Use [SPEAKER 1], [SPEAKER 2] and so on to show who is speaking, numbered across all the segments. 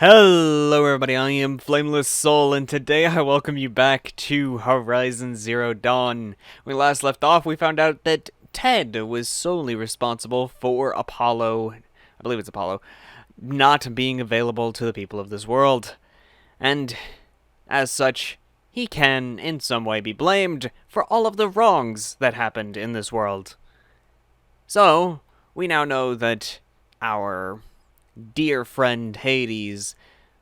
[SPEAKER 1] Hello everybody, I am Flameless Soul, and today I welcome you back to Horizon Zero Dawn. When we last left off, we found out that Ted was solely responsible for Apollo, I believe it's Apollo, not being available to the people of this world. And, as such, he can, in some way, be blamed for all of the wrongs that happened in this world. So, we now know that our dear friend Hades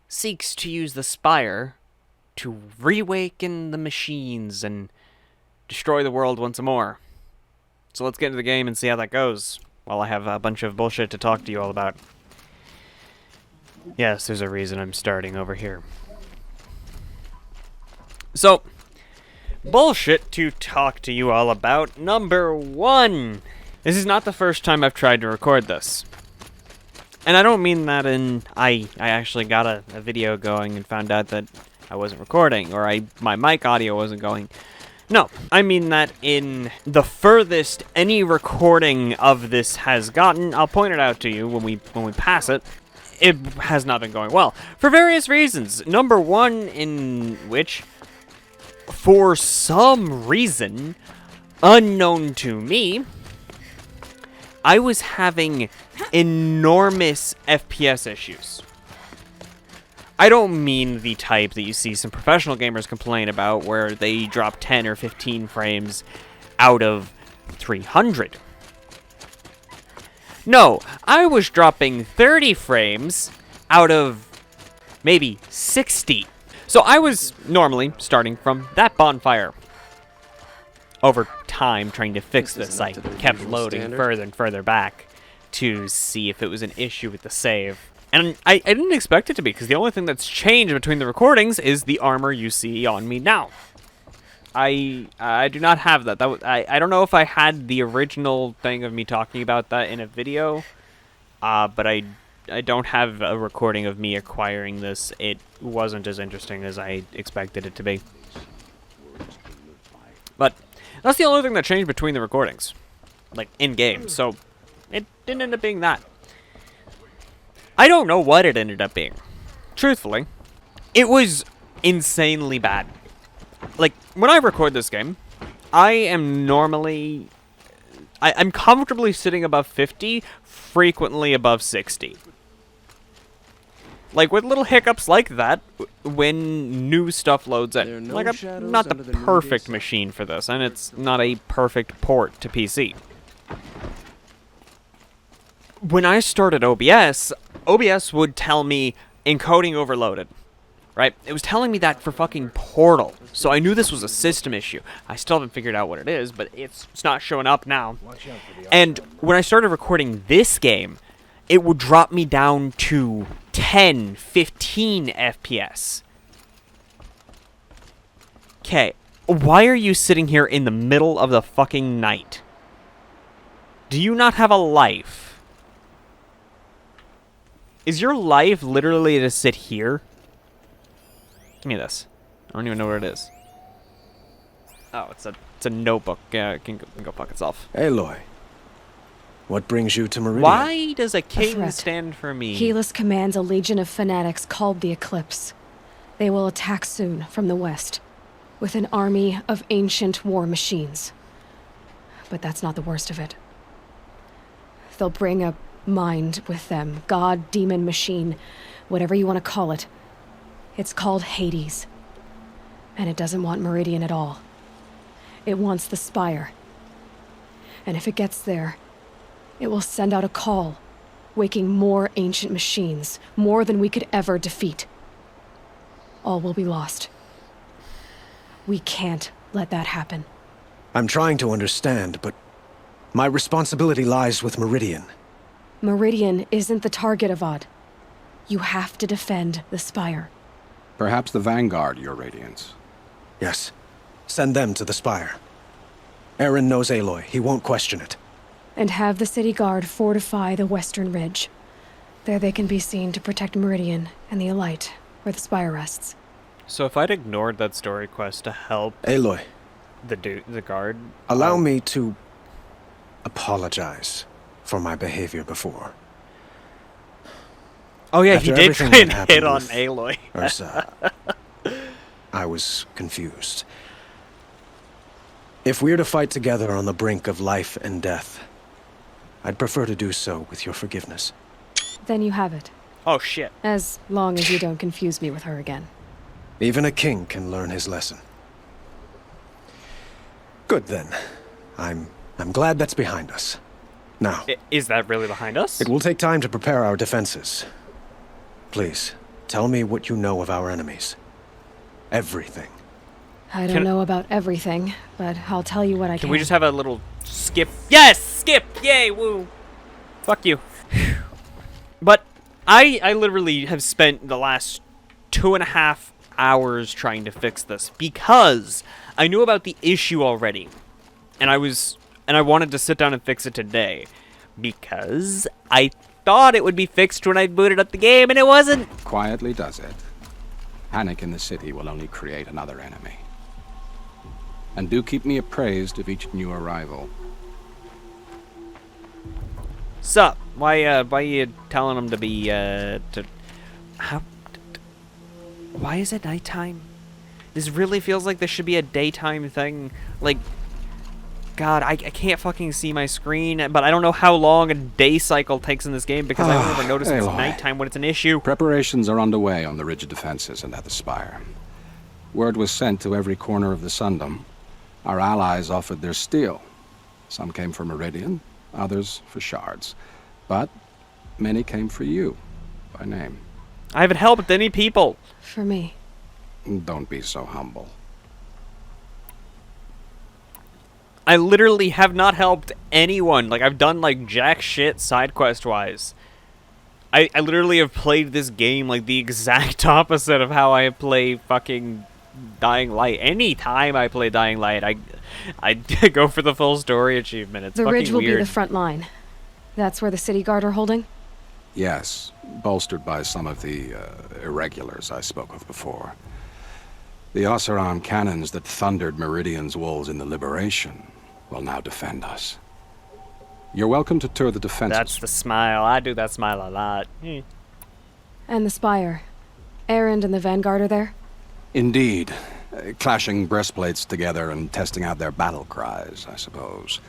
[SPEAKER 1] seeks to use the Spire to reawaken the machines and destroy the world once more. So let's get into the game and see how that goes, while I have a bunch of bullshit to talk to you all about. Yes, there's a reason I'm starting over here. So, bullshit to talk to you all about. Number 1. This is not the first time I've tried to record this. And I don't mean that in, I actually got a video going and found out that I wasn't recording, or my mic audio wasn't going. No, I mean that in the furthest any recording of this has gotten, I'll point it out to you when we pass it, it has not been going well. For various reasons. Number 1, in which, for some reason, unknown to me, I was having enormous FPS issues. I don't mean the type that you see some professional gamers complain about, where they drop 10 or 15 frames out of 300. No, I was dropping 30 frames out of maybe 60. So I was normally starting from that bonfire. Over time, trying to fix this, I kept loading further and further back to see if it was an issue with the save. And I didn't expect it to be, because the only thing that's changed between the recordings is the armor you see on me now. I do not have that. I don't know if I had the original thing of me talking about that in a video, but I don't have a recording of me acquiring this. It wasn't as interesting as I expected it to be. But that's the only thing that changed between the recordings, like, in-game, so it didn't end up being that. I don't know what it ended up being. Truthfully, it was insanely bad. Like, when I record this game, I am normally, I'm comfortably sitting above 50, frequently above 60. Like, with little hiccups like that, when new stuff loads in. Like, I'm not the perfect machine for this, and it's not a perfect port to PC. When I started OBS would tell me encoding overloaded, right? It was telling me that for fucking Portal, so I knew this was a system issue. I still haven't figured out what it is, but it's not showing up now. And when I started recording this game, it would drop me down to 10, 15 FPS. Okay, why are you sitting here in the middle of the fucking night? Do you not have a life? Is your life literally to sit here? Give me this. I don't even know what it is. Oh, it's a notebook. Yeah, it can go fuck itself.
[SPEAKER 2] Aloy, what brings you to Meridian?
[SPEAKER 1] Why does a king stand for me?
[SPEAKER 3] Helis commands a legion of fanatics called the Eclipse. They will attack soon from the west, with an army of ancient war machines. But that's not the worst of it. They'll bring a mind with them, god, demon, machine, whatever you want to call it. It's called Hades. And it doesn't want Meridian at all. It wants the Spire. And if it gets there, it will send out a call, waking more ancient machines, more than we could ever defeat. All will be lost. We can't let that happen.
[SPEAKER 2] I'm trying to understand, but my responsibility lies with Meridian.
[SPEAKER 3] Meridian isn't the target, Avad. You have to defend the Spire.
[SPEAKER 4] Perhaps the Vanguard, Your Radiance.
[SPEAKER 2] Yes. Send them to the Spire. Eren knows Aloy. He won't question it.
[SPEAKER 3] And have the city guard fortify the western ridge. There they can be seen to protect Meridian and the Elite, where the Spire rests.
[SPEAKER 1] So if I'd ignored that story quest to help
[SPEAKER 2] Aloy,
[SPEAKER 1] the guard...
[SPEAKER 2] allow me to apologize for my behavior before.
[SPEAKER 1] Oh yeah,
[SPEAKER 2] After
[SPEAKER 1] he did
[SPEAKER 2] everything
[SPEAKER 1] try and
[SPEAKER 2] that happened
[SPEAKER 1] hit on
[SPEAKER 2] with
[SPEAKER 1] Aloy.
[SPEAKER 2] Ursa, I was confused. If we're to fight together on the brink of life and death, I'd prefer to do so with your forgiveness.
[SPEAKER 3] Then you have it.
[SPEAKER 1] Oh shit.
[SPEAKER 3] As long as you don't confuse me with her again.
[SPEAKER 2] Even a king can learn his lesson. Good then. I'm glad that's behind us. Now,
[SPEAKER 1] Is that really behind us?
[SPEAKER 2] it will take time to prepare our defenses. Please, tell me what you know of our enemies. Everything.
[SPEAKER 3] I don't know about everything, but I'll tell you what I can.
[SPEAKER 1] Can we just have a little skip? Yes! Skip! Yay! Woo! Fuck you. But I literally have spent the last 2.5 hours trying to fix this because I knew about the issue already. And I wanted to sit down and fix it today because I thought it would be fixed when I booted up the game and it wasn't.
[SPEAKER 4] Quietly does it. Panic in the city will only create another enemy. And do keep me appraised of each new arrival.
[SPEAKER 1] Sup? Why you telling them to be, why is it nighttime? This really feels like this should be a daytime thing. Like, God, I can't fucking see my screen, but I don't know how long a day cycle takes in this game because I don't ever notice it's
[SPEAKER 4] Aloy.
[SPEAKER 1] nighttime when it's an issue.
[SPEAKER 4] Preparations are underway on the rigid defenses and at the spire. Word was sent to every corner of the Sundom. Our allies offered their steel. Some came for Meridian, others for shards. But many came for you, by name.
[SPEAKER 1] I haven't helped any people.
[SPEAKER 3] For me.
[SPEAKER 4] Don't be so humble.
[SPEAKER 1] I literally have not helped anyone. Like, I've done, like, jack shit side quest-wise. I literally have played this game, like, the exact opposite of how I play fucking Dying Light. Any time I play Dying Light, I go for the full story achievement. It's
[SPEAKER 3] The
[SPEAKER 1] fucking
[SPEAKER 3] ridge will
[SPEAKER 1] weird.
[SPEAKER 3] be the front line. That's where the city guard are holding?
[SPEAKER 4] Yes, bolstered by some of the irregulars I spoke of before. The Oseram cannons that thundered Meridian's walls in the Liberation will now defend us. You're welcome to tour the defenses.
[SPEAKER 1] That's the smile. I do that smile a lot.
[SPEAKER 3] And the spire. Erend and the Vanguard are there?
[SPEAKER 4] Indeed. Clashing breastplates together and testing out their battle cries, I suppose.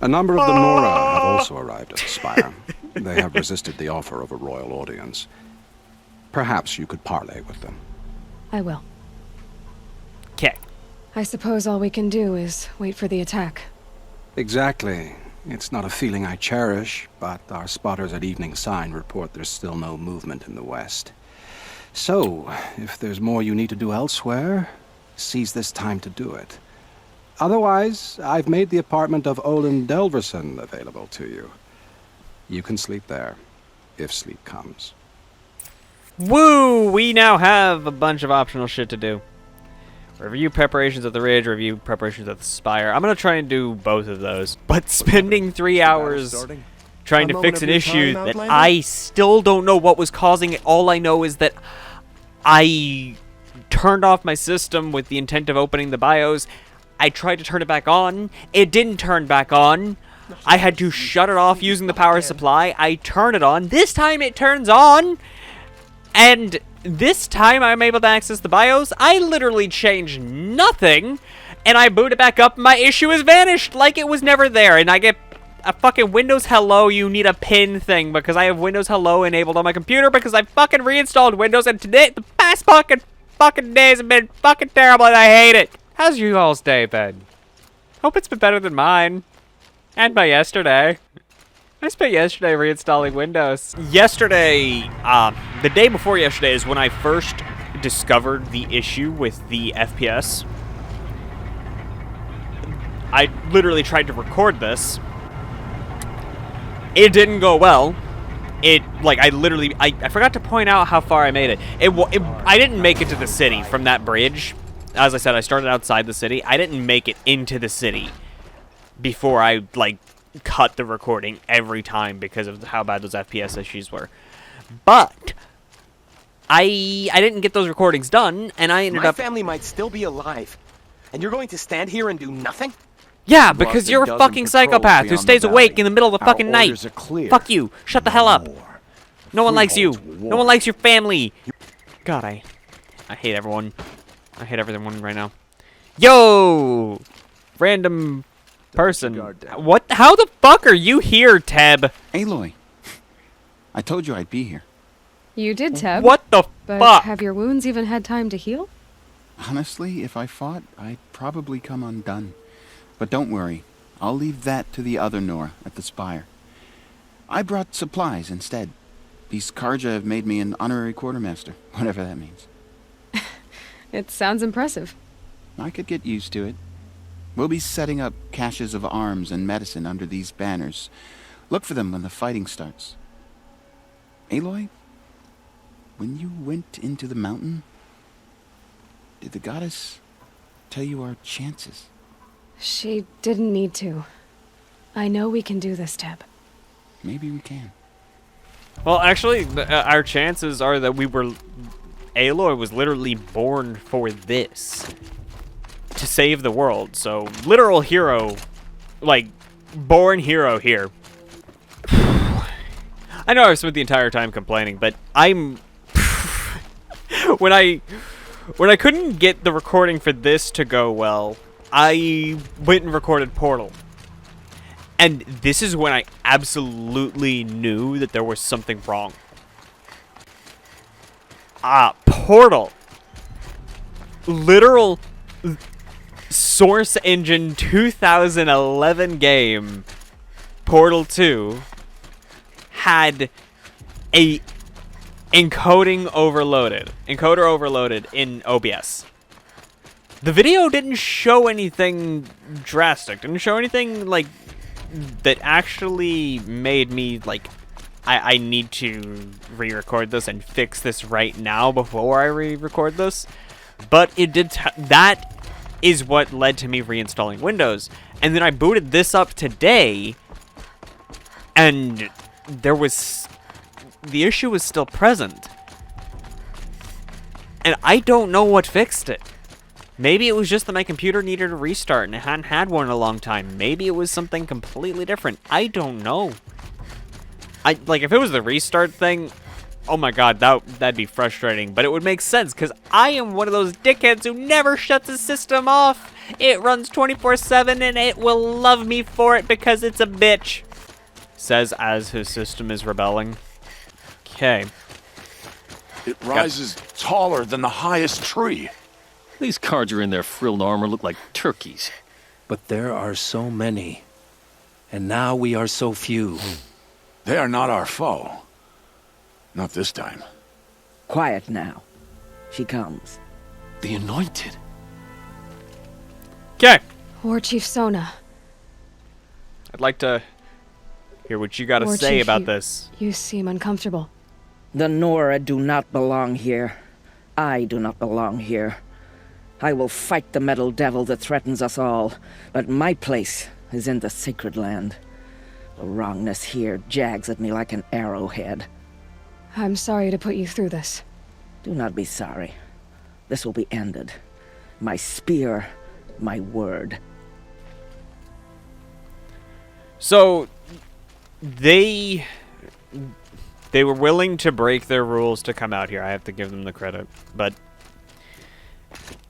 [SPEAKER 4] A number of the Nora have also arrived at the spire. They have resisted the offer of a royal audience. Perhaps you could parley with them.
[SPEAKER 3] I will.
[SPEAKER 1] Okay.
[SPEAKER 3] I suppose all we can do is wait for the attack.
[SPEAKER 4] Exactly. It's not a feeling I cherish, but our spotters at Evening Sign report there's still no movement in the west. So, if there's more you need to do elsewhere, seize this time to do it. Otherwise, I've made the apartment of Olin Delverson available to you. You can sleep there, if sleep comes.
[SPEAKER 1] Woo! We now have a bunch of optional shit to do. Review preparations at the ridge, review preparations at the spire. I'm gonna try and do both of those. But spending 3 hours trying to fix an issue that I still don't know what was causing it. All I know is that I turned off my system with the intent of opening the BIOS. I tried to turn it back on. It didn't turn back on. I had to shut it off using the power supply. I turn it on. This time it turns on. And this time I'm able to access the BIOS. I literally changed nothing. And I boot it back up and my issue has vanished like it was never there. And I get a fucking Windows Hello, you need a pin thing. Because I have Windows Hello enabled on my computer. Because I fucking reinstalled Windows. And today, the past fucking days have been fucking terrible and I hate it. How's you all's day been? Hope it's been better than mine. And my yesterday. I spent yesterday reinstalling Windows. Yesterday, the day before yesterday is when I first discovered the issue with the FPS. I literally tried to record this. It didn't go well. I forgot to point out how far I made it. I didn't make it to the city from that bridge. As I said, I started outside the city. I didn't make it into the city before I, cut the recording every time because of how bad those FPS issues were. But I didn't get those recordings done, and I ended up...
[SPEAKER 5] My family might still be alive, and you're going to stand here and do nothing?
[SPEAKER 1] Yeah, because you're a fucking psychopath who stays awake in the middle of the fucking night. Fuck you. Shut the hell up. No one likes you.
[SPEAKER 6] Freehold's
[SPEAKER 1] No one likes your family. God, I hate everyone. I hate everyone right now. Yo! Random person. What? How the fuck are you here, Teb?
[SPEAKER 7] Aloy, I told you I'd be here.
[SPEAKER 3] You did, Teb.
[SPEAKER 1] What the
[SPEAKER 3] But
[SPEAKER 1] fuck?
[SPEAKER 3] have your wounds even had time to heal?
[SPEAKER 7] Honestly, if I fought, I'd probably come undone. But don't worry, I'll leave that to the other Nora at the Spire. I brought supplies instead. These Karja have made me an honorary quartermaster, whatever that means.
[SPEAKER 3] It sounds impressive.
[SPEAKER 7] I could get used to it. We'll be setting up caches of arms and medicine under these banners. Look for them when the fighting starts. Aloy, when you went into the mountain, did the goddess tell you our chances?
[SPEAKER 3] She didn't need to. I know we can do this, Teb.
[SPEAKER 7] Maybe we can.
[SPEAKER 1] Well, actually, our chances are that Aloy was literally born for this. To save the world. So, literal hero. Like, born hero here. I know I've spent the entire time complaining, but I'm... when I couldn't get the recording for this to go well, I went and recorded Portal. And this is when I absolutely knew that there was something wrong. Portal. Literal Source Engine 2011 game, Portal 2, had a encoder overloaded in OBS. The video didn't show anything drastic, didn't show anything like that actually made me like I need to re-record this and fix this right now before I re-record this. But it did that is what led to me reinstalling Windows. And then I booted this up today, and the issue was still present. And I don't know what fixed it. Maybe it was just that my computer needed a restart and I hadn't had one in a long time. Maybe it was something completely different. I don't know. Like, if it was the restart thing, oh my god, that'd be frustrating. But it would make sense, because I am one of those dickheads who never shuts his system off. It runs 24/7, and it will love me for it because it's a bitch. Says as his system is rebelling. Okay.
[SPEAKER 6] It rises taller than the highest tree.
[SPEAKER 8] These Karja in their frilled armor look like turkeys.
[SPEAKER 2] But there are so many. And now we are so few.
[SPEAKER 6] They are not our foe. Not this time.
[SPEAKER 9] Quiet now. She comes.
[SPEAKER 8] The Anointed.
[SPEAKER 1] Okay.
[SPEAKER 3] War Chief Sona.
[SPEAKER 1] I'd like to hear what you got to
[SPEAKER 3] War
[SPEAKER 1] say
[SPEAKER 3] Chief,
[SPEAKER 1] about this.
[SPEAKER 3] You seem uncomfortable.
[SPEAKER 9] The Nora do not belong here. I do not belong here. I will fight the metal devil that threatens us all, but my place is in the sacred land. The wrongness here jags at me like an arrowhead.
[SPEAKER 3] I'm sorry to put you through this.
[SPEAKER 9] Do not be sorry. This will be ended. My spear, my word.
[SPEAKER 1] So, they were willing to break their rules to come out here. I have to give them the credit. But,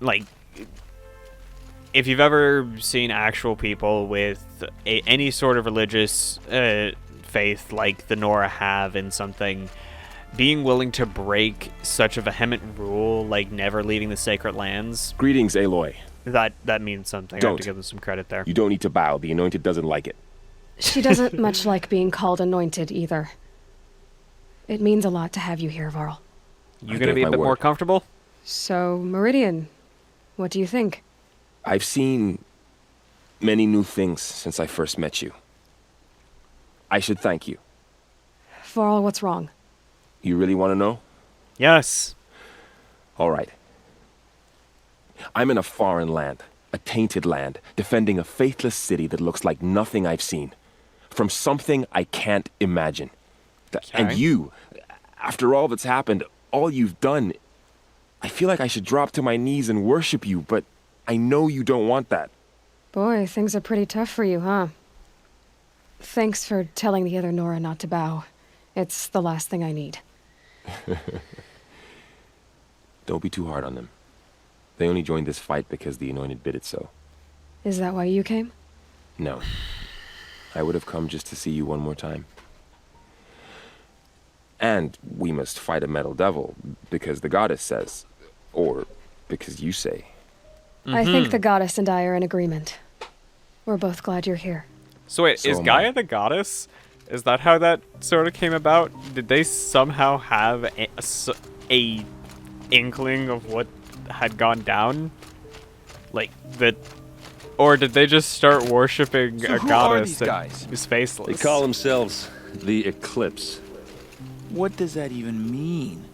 [SPEAKER 1] like, if you've ever seen actual people with any sort of religious faith like the Nora have in something, being willing to break such a vehement rule like never leaving the sacred lands,
[SPEAKER 10] Greetings, Aloy.
[SPEAKER 1] that means something. I have
[SPEAKER 10] Don't.
[SPEAKER 1] to give them some credit there.
[SPEAKER 10] You don't need to bow. The Anointed doesn't like it.
[SPEAKER 3] She doesn't much like being called anointed either. It means a lot to have you here, Varl.
[SPEAKER 1] You
[SPEAKER 10] I
[SPEAKER 1] gonna
[SPEAKER 10] gave
[SPEAKER 1] be a
[SPEAKER 10] my
[SPEAKER 1] bit more
[SPEAKER 10] word.
[SPEAKER 1] comfortable?
[SPEAKER 3] So, Meridian, what do you think?
[SPEAKER 10] I've seen many new things since I first met you. I should thank you.
[SPEAKER 3] Varl, what's wrong?
[SPEAKER 10] You really want to know?
[SPEAKER 1] Yes.
[SPEAKER 10] All right. I'm in a foreign land, a tainted land, defending a faithless city that looks like nothing I've seen. From something I can't imagine. And you, after all that's happened, all you've done, I feel like I should drop to my knees and worship you, but I know you don't want that.
[SPEAKER 3] Boy, things are pretty tough for you, huh? Thanks for telling the other Nora not to bow. It's the last thing I need.
[SPEAKER 10] Don't be too hard on them. They only joined this fight because the Anointed bid it so.
[SPEAKER 3] Is that why you came?
[SPEAKER 10] No. I would have come just to see you one more time. And we must fight a metal devil, because the goddess says. Or because you say.
[SPEAKER 3] I think the goddess and I are in agreement. We're both glad you're here.
[SPEAKER 1] So wait,
[SPEAKER 10] So
[SPEAKER 1] is
[SPEAKER 10] am
[SPEAKER 1] Gaia
[SPEAKER 10] I.
[SPEAKER 1] the goddess? Is that how that sort of came about? Did they somehow have a inkling of what had gone down? Like, that... Or did they just start worshipping a
[SPEAKER 11] who are
[SPEAKER 1] goddess
[SPEAKER 11] these
[SPEAKER 1] and
[SPEAKER 11] guys?
[SPEAKER 1] is faceless?
[SPEAKER 8] They call themselves the Eclipse.
[SPEAKER 11] What does that even mean?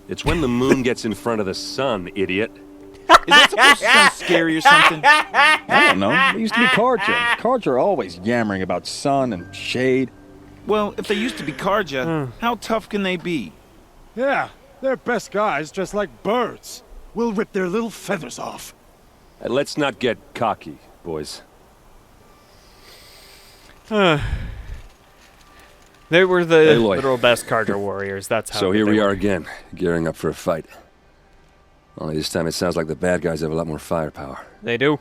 [SPEAKER 8] It's when the moon gets in front of the sun, idiot.
[SPEAKER 11] Is that supposed to sound scary or something?
[SPEAKER 12] I don't know. They used to be Karja. Karja are always yammering about sun and shade.
[SPEAKER 11] Well, if they used to be Karja, how tough can they be?
[SPEAKER 13] Yeah, they're best guys dressed like birds. We'll rip their little feathers off.
[SPEAKER 8] And let's not get cocky, boys.
[SPEAKER 1] They were the
[SPEAKER 8] Aloy.
[SPEAKER 1] literal best Karja warriors. That's how.
[SPEAKER 8] So here
[SPEAKER 1] they
[SPEAKER 8] we
[SPEAKER 1] were.
[SPEAKER 8] are again, gearing up for a fight. Only this time it sounds like the bad guys have a lot more firepower.
[SPEAKER 1] They do.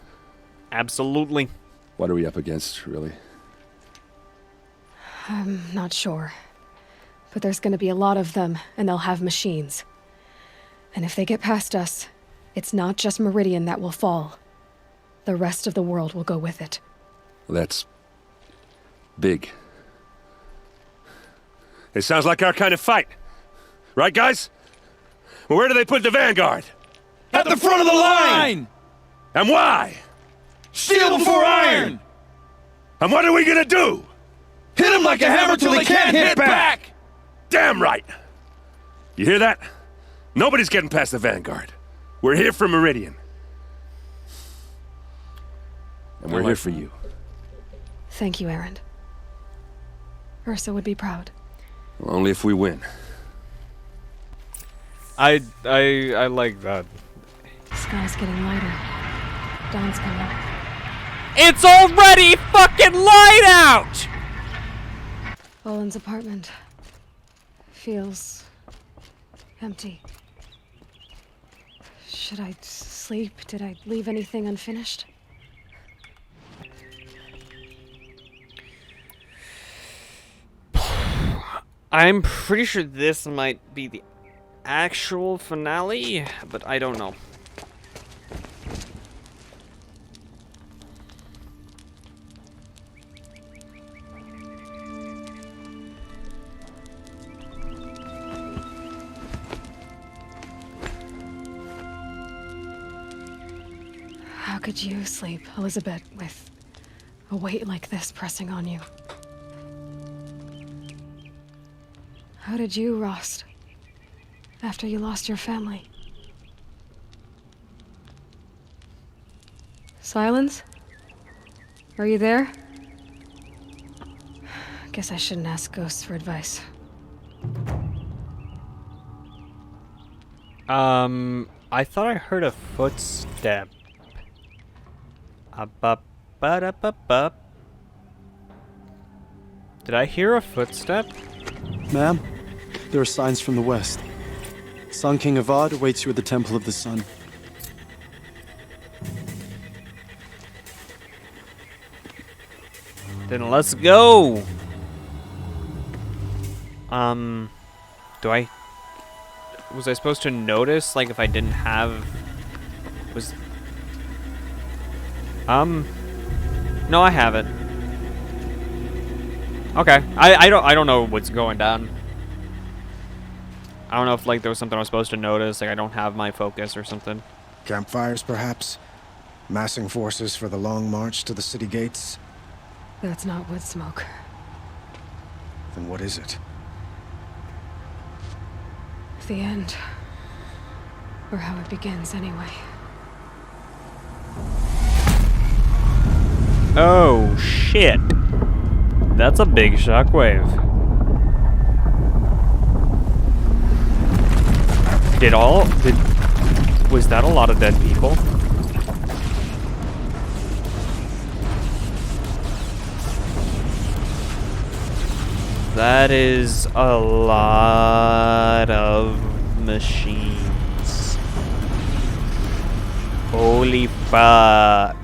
[SPEAKER 1] Absolutely.
[SPEAKER 8] What are we up against, really?
[SPEAKER 3] I'm not sure. But there's gonna be a lot of them, and they'll have machines. And if they get past us, it's not just Meridian that will fall. The rest of the world will go with it.
[SPEAKER 8] That's big. It sounds like our kind of fight. Right, guys? Well, where do they put the vanguard?
[SPEAKER 11] At the front of the line!
[SPEAKER 8] And why?
[SPEAKER 11] Steel before iron!
[SPEAKER 8] And what are we gonna do?
[SPEAKER 11] Hit them like a hammer till they can't hit back!
[SPEAKER 8] Damn right! You hear that? Nobody's getting past the vanguard. We're here for Meridian. And we're here for you.
[SPEAKER 3] Thank you, Erend. Ursa would be proud.
[SPEAKER 8] Well, only if we win.
[SPEAKER 1] I like that.
[SPEAKER 3] Sky's getting lighter. Dawn's coming.
[SPEAKER 1] It's already fucking light out!
[SPEAKER 3] Olin's apartment feels empty. Should I sleep? Did I leave anything unfinished?
[SPEAKER 1] I'm pretty sure this might be the actual finale, but I don't know.
[SPEAKER 3] How could you sleep, Elizabeth, with a weight like this pressing on you? How did you, Rost, after you lost your family? Silence? Are you there? Guess I shouldn't ask ghosts for advice.
[SPEAKER 1] I thought I heard a footstep. Up. Did I hear a footstep?
[SPEAKER 13] Ma'am, there are signs from the west. Sun King Avad awaits you at the Temple of the Sun.
[SPEAKER 1] Then let's go. Was I supposed to notice, like, if I didn't have... No, I have it. Okay. I don't know what's going down. I don't know if, like, there was something I was supposed to notice, like I don't have my focus or something.
[SPEAKER 2] Campfires, perhaps? Massing forces for the long march to the city gates?
[SPEAKER 3] That's not wood smoke.
[SPEAKER 2] Then what is it?
[SPEAKER 3] The end. Or how it begins, anyway.
[SPEAKER 1] Oh, shit. That's a big shockwave. Was that a lot of dead people? That is a lot of machines. Holy fuck.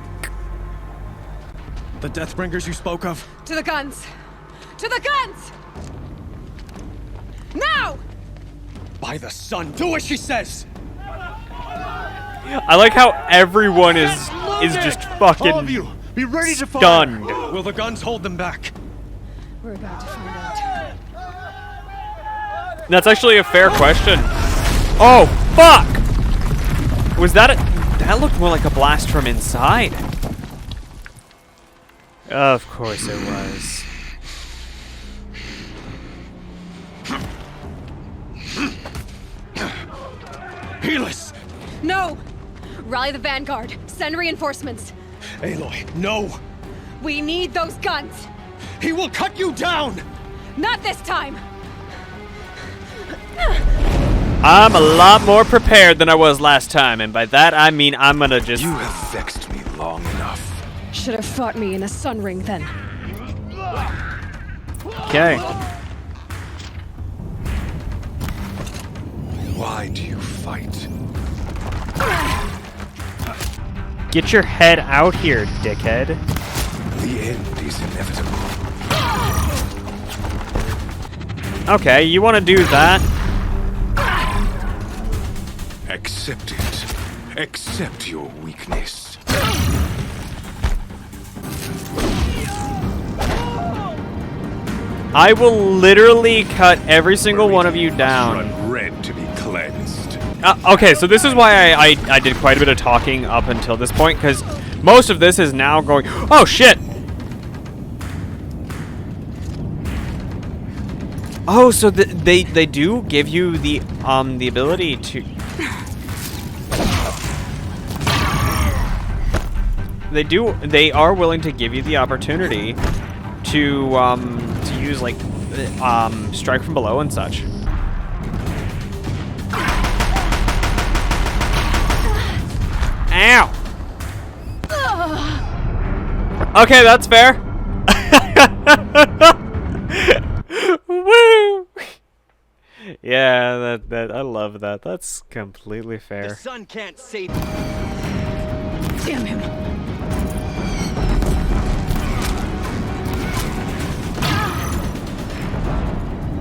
[SPEAKER 2] The Deathbringers you spoke of?
[SPEAKER 3] To the guns! To the guns! Now!
[SPEAKER 2] By the sun, do as she says!
[SPEAKER 1] I like how everyone is just fucking
[SPEAKER 2] All of you, be ready to fire.
[SPEAKER 1] stunned.
[SPEAKER 2] Will the guns hold them back?
[SPEAKER 3] We're about to find out.
[SPEAKER 1] That's actually a fair question. Oh, fuck! Was that a... That looked more like a blast from inside. Of course it was.
[SPEAKER 2] Helis!
[SPEAKER 3] No! Rally the Vanguard. Send reinforcements.
[SPEAKER 2] Aloy, no!
[SPEAKER 3] We need those guns!
[SPEAKER 2] He will cut you down!
[SPEAKER 3] Not this time!
[SPEAKER 1] I'm a lot more prepared than I was last time, and by that I mean I'm gonna just...
[SPEAKER 6] You have vexed me long enough.
[SPEAKER 3] Should have fought me in the Sun Ring then.
[SPEAKER 1] Okay.
[SPEAKER 6] Why do you fight?
[SPEAKER 1] Get your head out here, dickhead.
[SPEAKER 6] The end is inevitable.
[SPEAKER 1] Okay, you want to do that?
[SPEAKER 6] Accept it. Accept your weakness.
[SPEAKER 1] I will literally cut every single one of you down.
[SPEAKER 6] Run red to be cleansed.
[SPEAKER 1] Okay, so this is why I did quite a bit of talking up until this point, because most of this is now going... Oh, shit! Oh, so they do give you the ability to... They are willing to give you the opportunity to use, like, strike from below and such. Ow! Okay, that's fair. Woo! Yeah, that I love that. That's completely fair.
[SPEAKER 5] The sun can't save.
[SPEAKER 3] Damn him!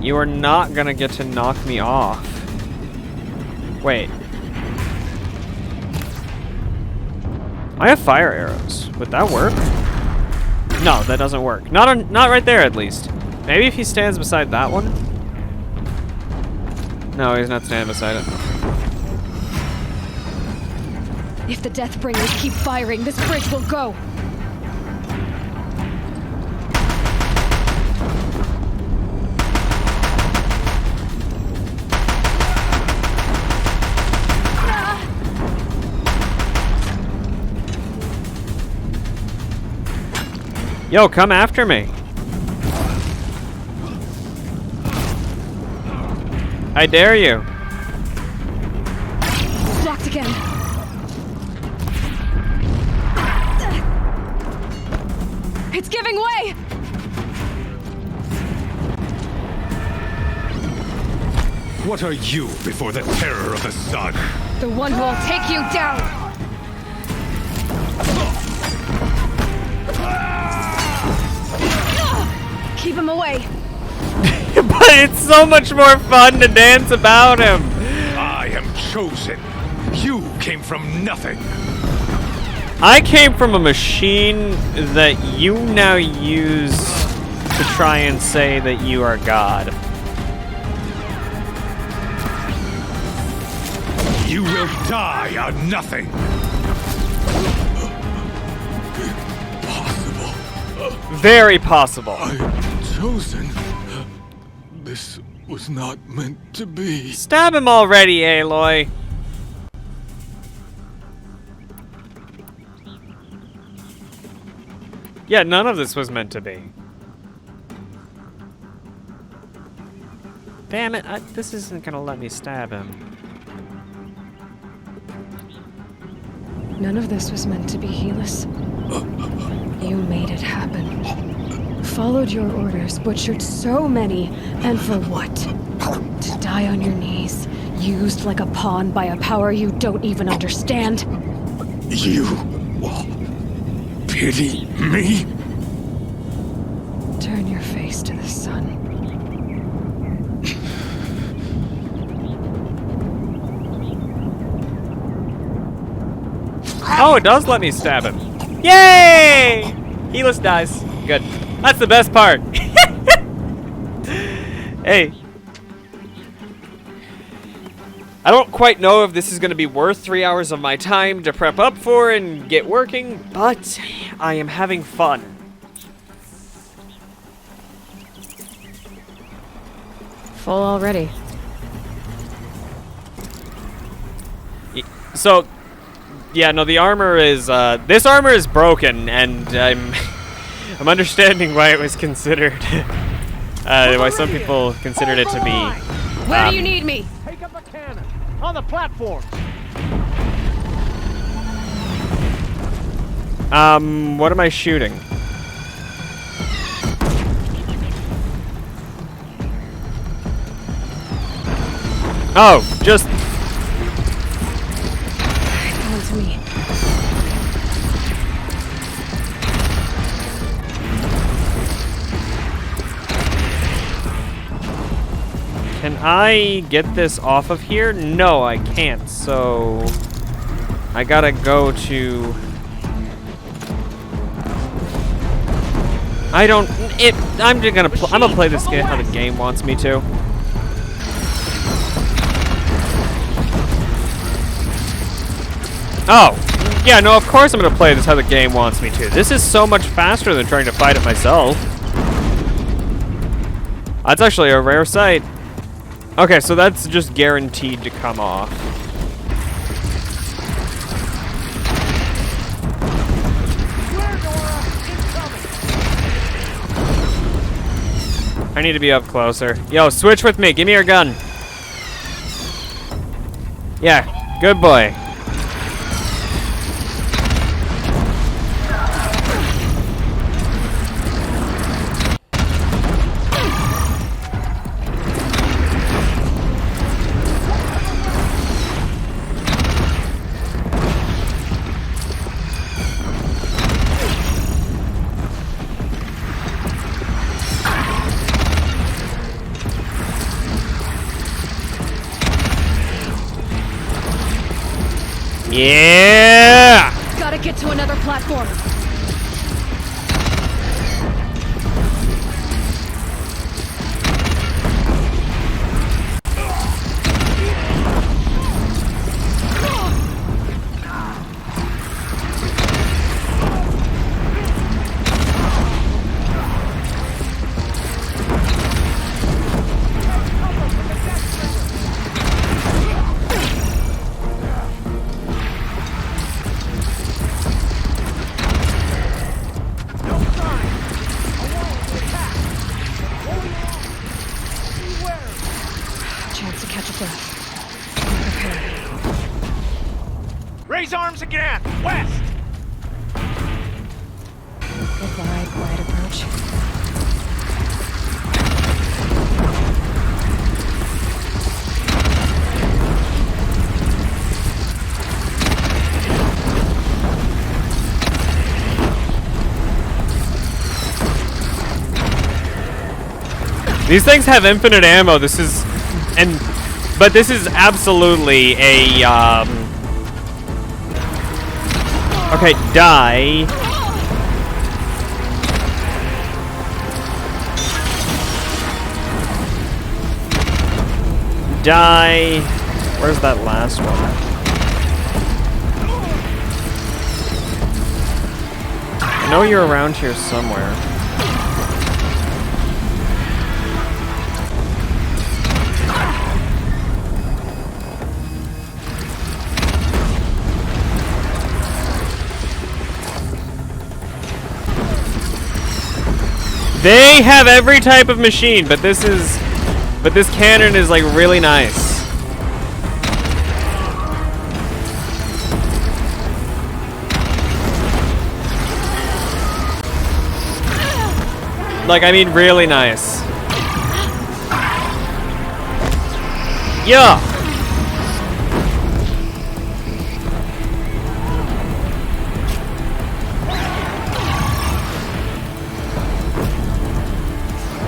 [SPEAKER 1] You are not gonna get to knock me off. Wait. I have fire arrows. Would that work? No, that doesn't work. Not right there, at least. Maybe if he stands beside that one? No, he's not standing beside it.
[SPEAKER 3] If the Deathbringers keep firing, this bridge will go.
[SPEAKER 1] Yo, come after me. I dare you.
[SPEAKER 3] Blocked again. It's giving way!
[SPEAKER 6] What are you before the terror of the sun?
[SPEAKER 3] The one who will take you down! Keep him away!
[SPEAKER 1] But it's so much more fun to dance about him!
[SPEAKER 6] I am chosen. You came from nothing.
[SPEAKER 1] I came from a machine that you now use to try and say that you are God.
[SPEAKER 6] You will die on nothing.
[SPEAKER 1] Very possible.
[SPEAKER 6] Chosen. This was not meant to be.
[SPEAKER 1] Stab him already, Aloy. Yeah, none of this was meant to be. Damn it, this isn't gonna let me stab him.
[SPEAKER 3] None of this was meant to be, Helis. You made it happen. followed your orders, butchered so many, and for what? To die on your knees, used like a pawn by a power you don't even understand?
[SPEAKER 6] You pity me?
[SPEAKER 3] Turn your face to the sun.
[SPEAKER 1] Oh, it does let me stab him. Yay! Helis dies. Good. That's the best part. Hey. I don't quite know if this is going to be worth 3 hours of my time to prep up for and get working, but I am having fun.
[SPEAKER 3] Full already.
[SPEAKER 1] So, yeah, no, the armor is, this armor is broken, and I'm understanding why it was considered, why some people considered it to be.
[SPEAKER 3] Where do you need me?
[SPEAKER 14] Take up a cannon on the platform.
[SPEAKER 1] What am I shooting? Oh, just...
[SPEAKER 3] Come to me.
[SPEAKER 1] Can I get this off of here? No, I can't, so... I gotta go to... I don't... I'm just gonna... I'm gonna play this game how the game wants me to. Oh! Yeah, no, of course I'm gonna play this how the game wants me to. This is so much faster than trying to fight it myself. That's actually a rare sight. Okay, so that's just guaranteed to come off. I need to be up closer. Yo, switch with me. Give me your gun. Yeah, good boy. Yeah!
[SPEAKER 3] Gotta get to another platform. Chance to catch a breath.
[SPEAKER 14] Raise arms again! West!
[SPEAKER 3] Goodbye, quiet approach.
[SPEAKER 1] These things have infinite ammo. This is... But this is absolutely a, Okay, die. Die. Where's that last one? I know you're around here somewhere. They have every type of machine, but this cannon is like really nice. Like, I mean really nice. Yeah!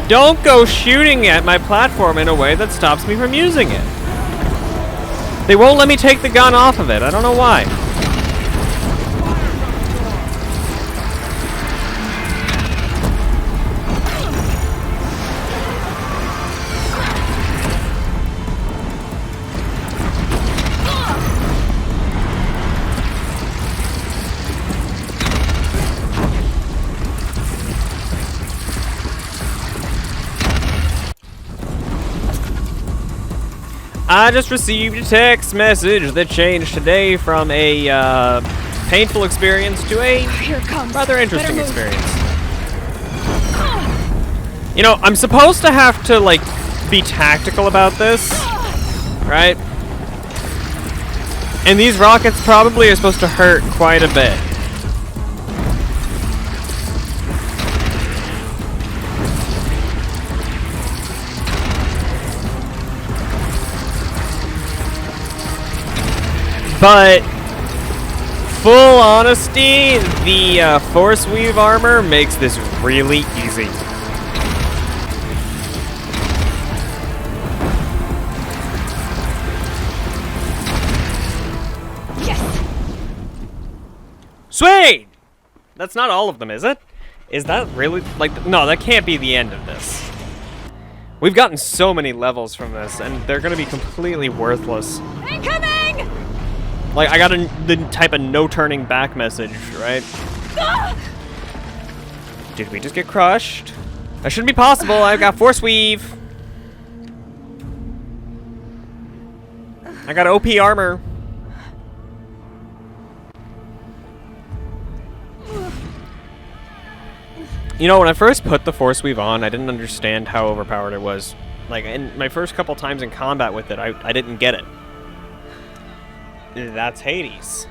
[SPEAKER 1] Don't go shooting at my platform in a way that stops me from using it. They won't let me take the gun off of it. I don't know why. I just received a text message that changed today from a painful experience to a rather interesting experience. You know, I'm supposed to have to, like, be tactical about this, right? And these rockets probably are supposed to hurt quite a bit. But, full honesty, the Force Weave armor makes this really easy.
[SPEAKER 3] Yes!
[SPEAKER 1] Sweet! That's not all of them, is it? Is that really, like, no, that can't be the end of this. We've gotten so many levels from this, and they're gonna be completely worthless.
[SPEAKER 3] Incoming!
[SPEAKER 1] Like, I got the type of no turning back message, right? Did we just get crushed? That shouldn't be possible. I've got Force Weave. I got OP armor. You know, when I first put the Force Weave on, I didn't understand how overpowered it was. Like, in my first couple times in combat with it, I didn't get it. That's Hades.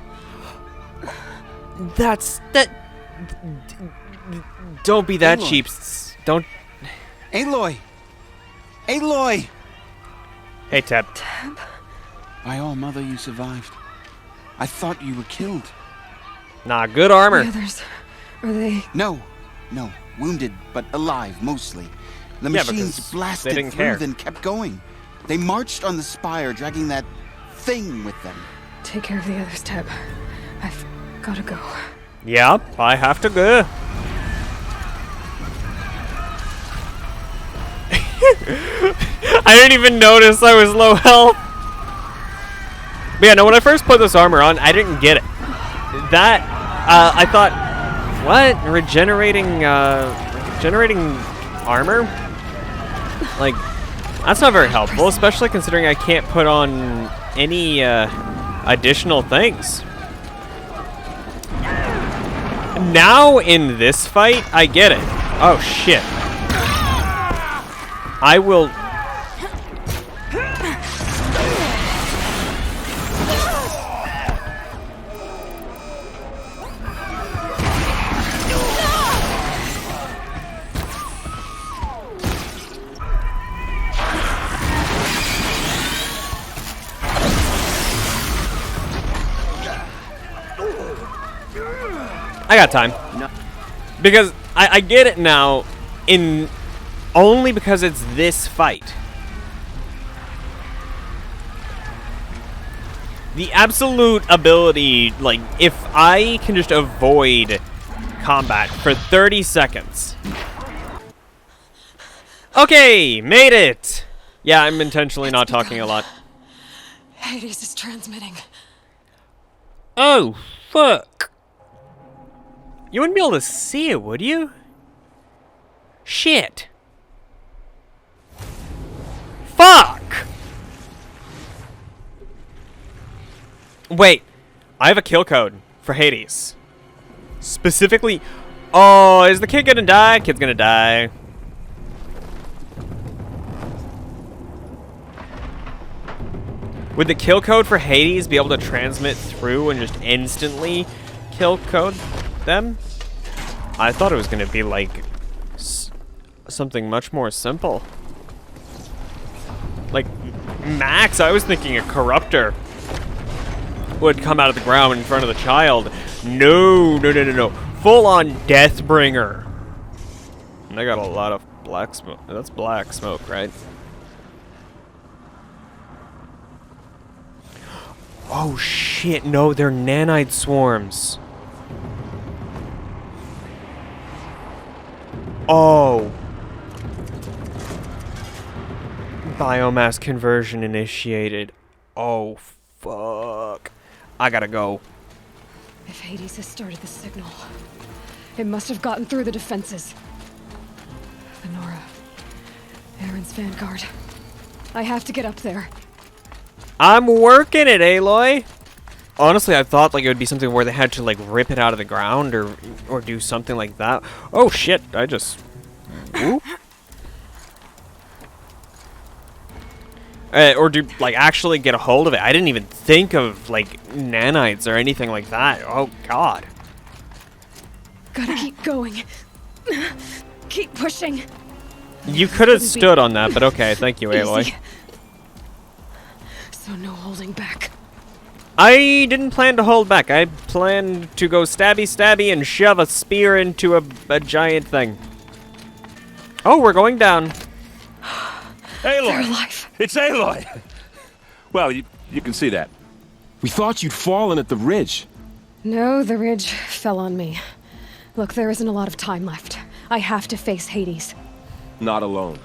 [SPEAKER 1] That. Don't be that
[SPEAKER 7] Aloy.
[SPEAKER 1] cheap. Don't.
[SPEAKER 7] Aloy! Aloy!
[SPEAKER 1] Hey, Teb.
[SPEAKER 7] By all, Mother, you survived. I thought you were killed.
[SPEAKER 1] Nah, good armor.
[SPEAKER 3] The others, are they?
[SPEAKER 7] No, wounded, but alive, mostly. The
[SPEAKER 1] Yeah,
[SPEAKER 7] machines
[SPEAKER 1] because
[SPEAKER 7] blasted
[SPEAKER 1] they didn't
[SPEAKER 7] through,
[SPEAKER 1] care.
[SPEAKER 7] then kept going. They marched on the spire, dragging that thing with them.
[SPEAKER 3] Take care of the others, Teb. I've gotta go.
[SPEAKER 1] Yep, I have to go. I didn't even notice I was low health. But yeah, no, when I first put this armor on, I didn't get it. That, I thought, what? Regenerating armor? Like, that's not very helpful, especially considering I can't put on any, additional things. Now, in this fight, I get it. Oh, shit. I will... I got time. No. Because I get it now, only because it's this fight. The absolute ability, like, if I can just avoid combat for 30 seconds. Okay, made it! Yeah, I'm intentionally not talking a lot.
[SPEAKER 3] Hades is transmitting.
[SPEAKER 1] Oh, fuck. You wouldn't be able to see it, would you? Shit. Fuck! Wait, I have a kill code for Hades. Specifically... Oh, is the kid gonna die? Kid's gonna die. Would the kill code for Hades be able to transmit through and just instantly kill code them? I thought it was gonna be like something much more simple. Like, max, I was thinking a corruptor would come out of the ground in front of the child. No. Full-on Deathbringer. And I got a lot of black smoke. That's black smoke, right? Oh shit, no, they're nanite swarms. Oh. Biomass conversion initiated. Oh, fuck. I gotta go.
[SPEAKER 3] If Hades has started the signal, it must have gotten through the defenses. Venora. Aaron's vanguard. I have to get up there.
[SPEAKER 1] I'm working it, Aloy. Honestly, I thought like it would be something where they had to like rip it out of the ground or do something like that. Oh shit! I just. Whoop. Or do like actually get a hold of it. I didn't even think of like nanites or anything like that. Oh god.
[SPEAKER 3] Gotta keep going. Keep pushing.
[SPEAKER 1] You could have stood on that, but okay. Thank you, Aloy.
[SPEAKER 3] Easy. So no holding back.
[SPEAKER 1] I didn't plan to hold back. I planned to go stabby and shove a spear into a giant thing. Oh, we're going down.
[SPEAKER 8] Aloy!
[SPEAKER 3] They're alive.
[SPEAKER 8] It's Aloy! Well, you can see that.
[SPEAKER 10] We thought you'd fallen at the ridge.
[SPEAKER 3] No, the ridge fell on me. Look, there isn't a lot of time left. I have to face Hades.
[SPEAKER 10] Not alone.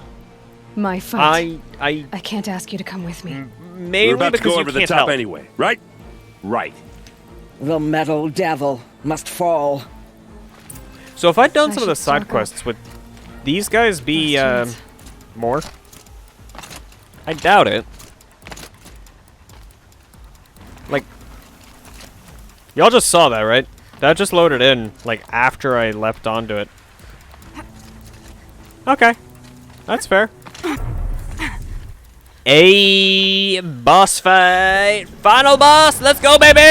[SPEAKER 3] My fight.
[SPEAKER 1] I
[SPEAKER 3] can't ask you to come with me.
[SPEAKER 1] Mainly
[SPEAKER 8] We're about to
[SPEAKER 1] because
[SPEAKER 8] go
[SPEAKER 1] you
[SPEAKER 8] over the
[SPEAKER 1] can't
[SPEAKER 8] top
[SPEAKER 1] help.
[SPEAKER 8] anyway, right? Right.
[SPEAKER 9] The metal devil must fall.
[SPEAKER 1] So if I'd done
[SPEAKER 3] I
[SPEAKER 1] some of the
[SPEAKER 3] should
[SPEAKER 1] side
[SPEAKER 3] stock
[SPEAKER 1] quests, would these guys be
[SPEAKER 3] Last chance.
[SPEAKER 1] more? I doubt it. Like, y'all just saw that, right? That just loaded in, like, after I leapt onto it. Okay. That's fair. A boss fight. Final boss. Let's go, baby.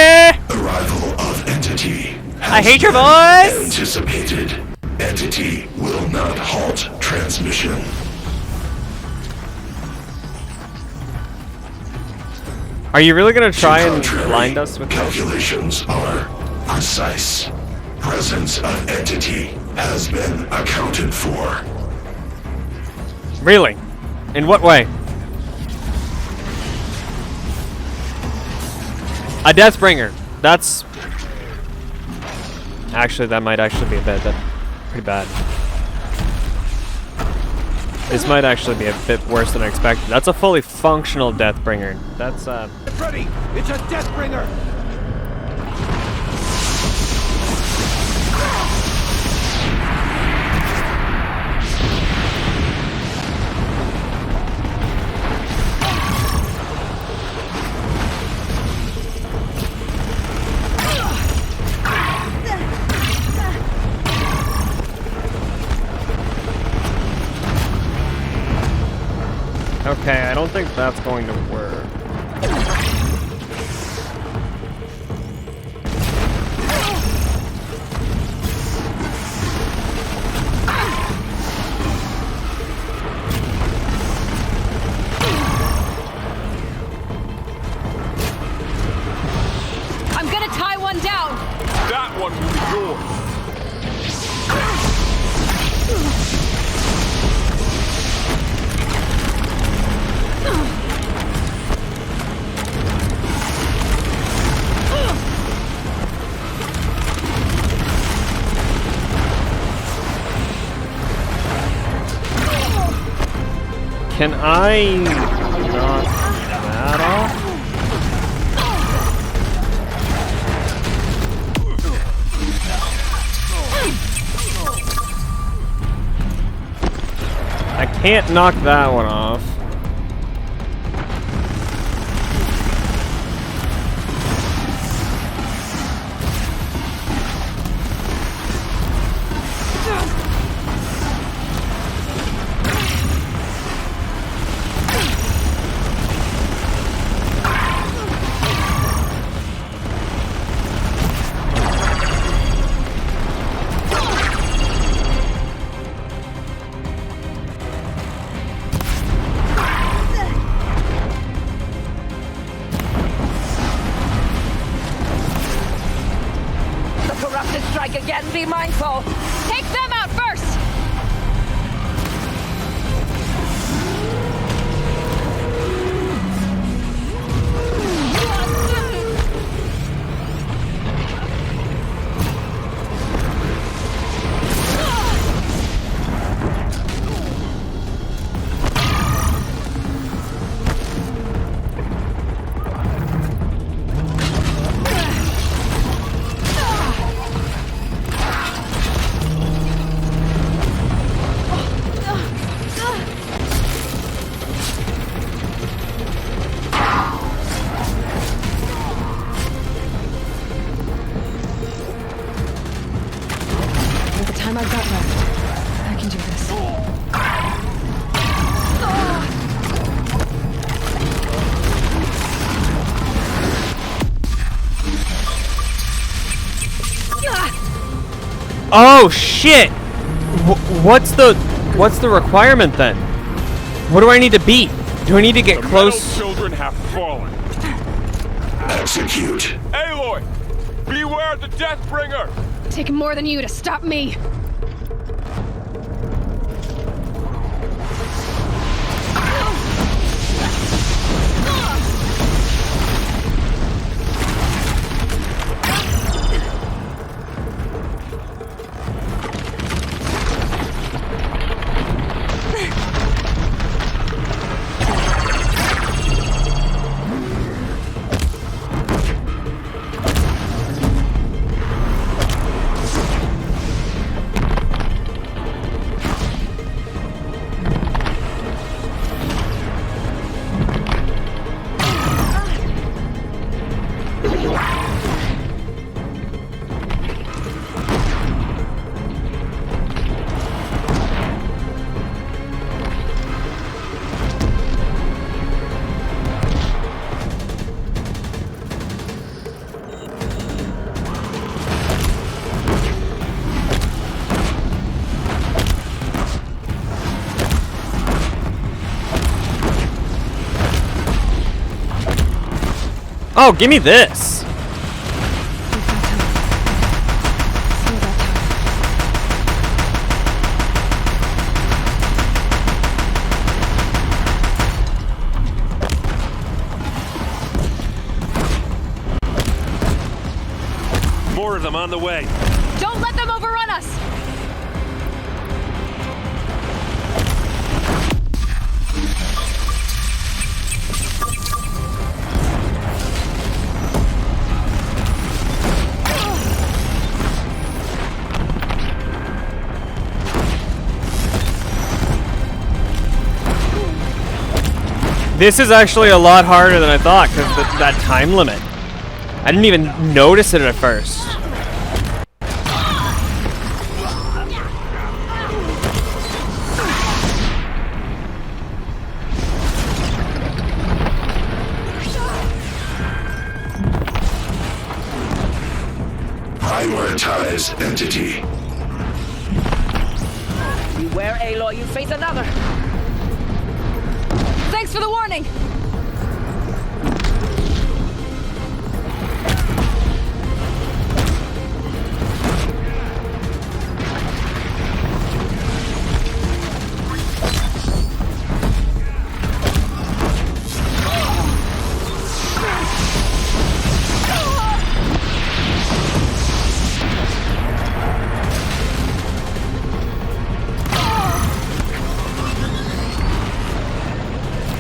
[SPEAKER 15] Arrival of entity.
[SPEAKER 1] I hate your voice.
[SPEAKER 15] Anticipated. Entity will not halt transmission.
[SPEAKER 1] Are you really gonna try and blind us with this?
[SPEAKER 15] Calculations are precise. Presence of entity has been accounted for.
[SPEAKER 1] Really? In what way? A Deathbringer. That's... Actually, that might actually be a bit... pretty bad. This might actually be a bit worse than I expected. That's a fully functional Deathbringer. That's,
[SPEAKER 14] Get ready! It's a Deathbringer!
[SPEAKER 1] Okay, I don't think that's going to work.
[SPEAKER 3] I'm gonna tie one down.
[SPEAKER 8] That one will be yours.
[SPEAKER 1] Can I knock that off? I can't knock that one off.
[SPEAKER 9] strike again, be mindful.
[SPEAKER 3] Take them out first! I've got left. I can do this.
[SPEAKER 1] Oh shit! What's the requirement then? What do I need to beat? Do I need to get close?
[SPEAKER 8] The metal children have fallen.
[SPEAKER 15] Execute.
[SPEAKER 8] Aloy! Beware the Deathbringer!
[SPEAKER 3] Take more than you to stop me.
[SPEAKER 1] Oh, give me this!
[SPEAKER 8] More of them on the way.
[SPEAKER 3] Don't let them overrun us!
[SPEAKER 1] This is actually a lot harder than I thought, because that time limit. I didn't even notice it at first.
[SPEAKER 15] Prioritize entity.
[SPEAKER 9] Beware, Aloy, you face another.
[SPEAKER 3] Thanks for the warning!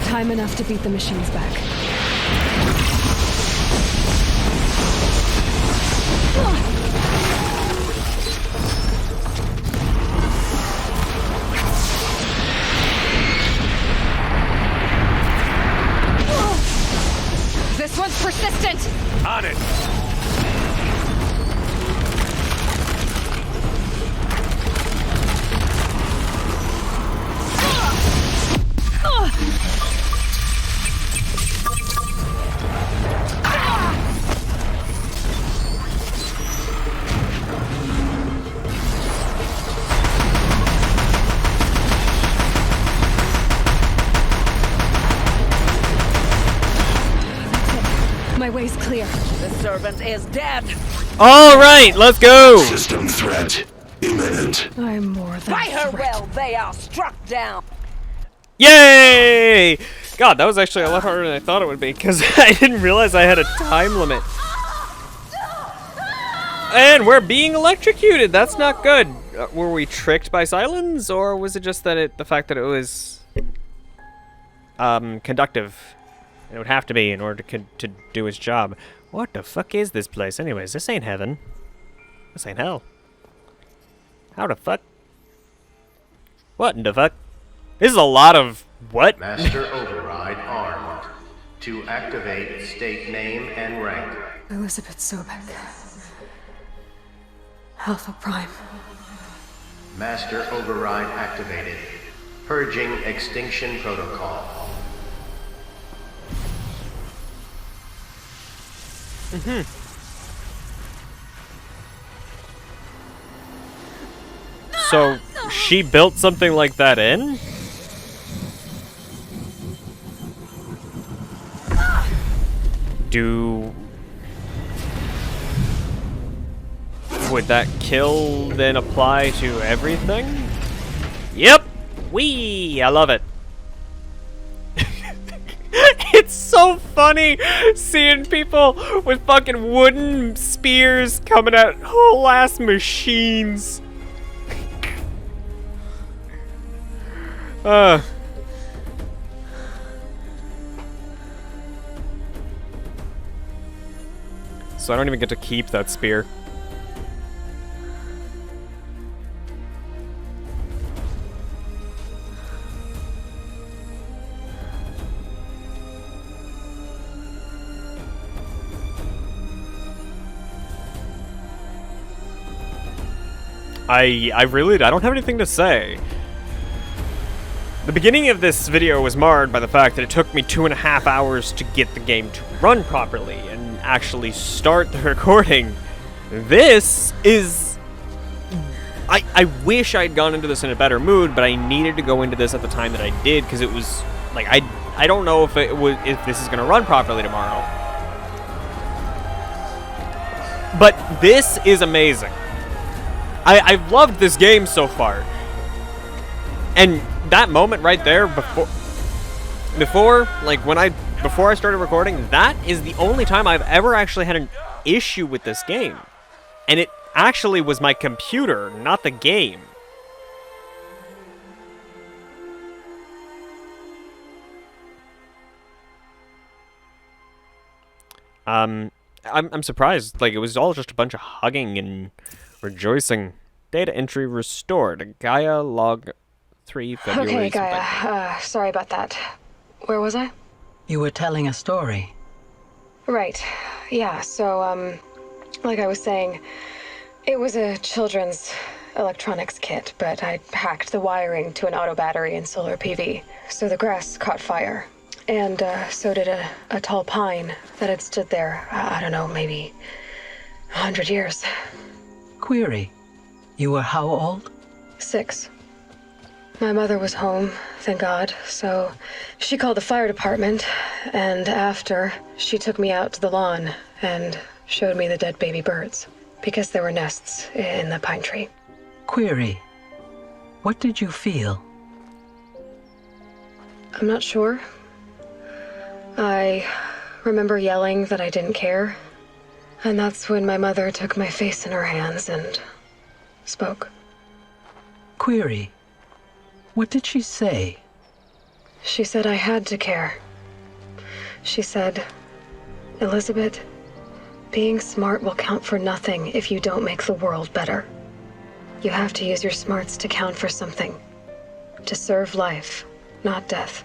[SPEAKER 3] Time enough to beat the machines back. This one's persistent!
[SPEAKER 8] On it!
[SPEAKER 3] My way's clear.
[SPEAKER 9] The servant is dead.
[SPEAKER 1] Alright, let's go!
[SPEAKER 15] System threat imminent.
[SPEAKER 3] I'm more than
[SPEAKER 9] Fight her well, they are struck down.
[SPEAKER 1] Yay! God, that was actually a lot harder than I thought it would be, because I didn't realize I had a time limit. And we're being electrocuted! That's not good. Were we tricked by silence, or was it just that the fact that it was conductive? It would have to be in order to do its job. What the fuck is this place? Anyways, this ain't heaven. This ain't hell. How the fuck? What in the fuck? This is a lot of what?
[SPEAKER 16] Master override armed. To activate, state name and rank.
[SPEAKER 3] Elizabeth Sobek. Alpha Prime.
[SPEAKER 16] Master override activated. Purging extinction protocol.
[SPEAKER 1] So, she built something like that in? Would that kill then apply to everything? Yep! Whee! I love it. It's so funny seeing people with fucking wooden spears coming at whole ass machines. So I don't even get to keep that spear. I don't have anything to say. The beginning of this video was marred by the fact that it took me 2.5 hours to get the game to run properly and actually start the recording. This is... I wish I'd gone into this in a better mood, but I needed to go into this at the time that I did, because it was... like, I don't know if this is going to run properly tomorrow. But this is amazing. I've loved this game so far. And that moment right there before I started recording, that is the only time I've ever actually had an issue with this game. And it actually was my computer, not the game. I'm surprised. Like, it was all just a bunch of hugging and rejoicing. Data entry restored. Gaia log 3 February.
[SPEAKER 3] Okay, Gaia. Sorry about that. Where was I?
[SPEAKER 17] You were telling a story.
[SPEAKER 3] Right. Yeah, so, like I was saying, it was a children's electronics kit, but I hacked the wiring to an auto battery and solar PV. So the grass caught fire. And, so did a tall pine that had stood there, I don't know, maybe 100 years.
[SPEAKER 17] Query. You were how old?
[SPEAKER 3] 6. My mother was home, thank God, so she called the fire department, and after, she took me out to the lawn and showed me the dead baby birds, because there were nests in the pine tree.
[SPEAKER 17] Query. What did you feel?
[SPEAKER 3] I'm not sure. I remember yelling that I didn't care, and that's when my mother took my face in her hands and spoke.
[SPEAKER 17] Query. What did she say?
[SPEAKER 3] She said I had to care. She said, Elizabeth, being smart will count for nothing if you don't make the world better. You have to use your smarts to count for something. To serve life, not death.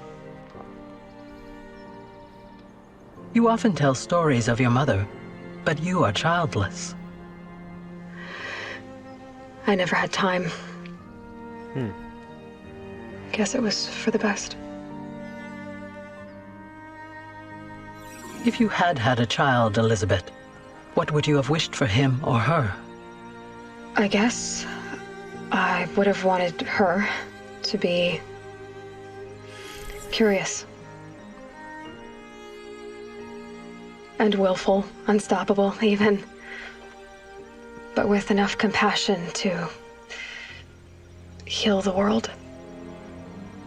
[SPEAKER 17] You often tell stories of your mother, but you are childless.
[SPEAKER 3] I never had time. Guess it was for the best.
[SPEAKER 17] If you had had a child, Elizabeth, what would you have wished for him or her?
[SPEAKER 3] I guess I would have wanted her to be curious. And willful, unstoppable, even. but with enough compassion to heal the world.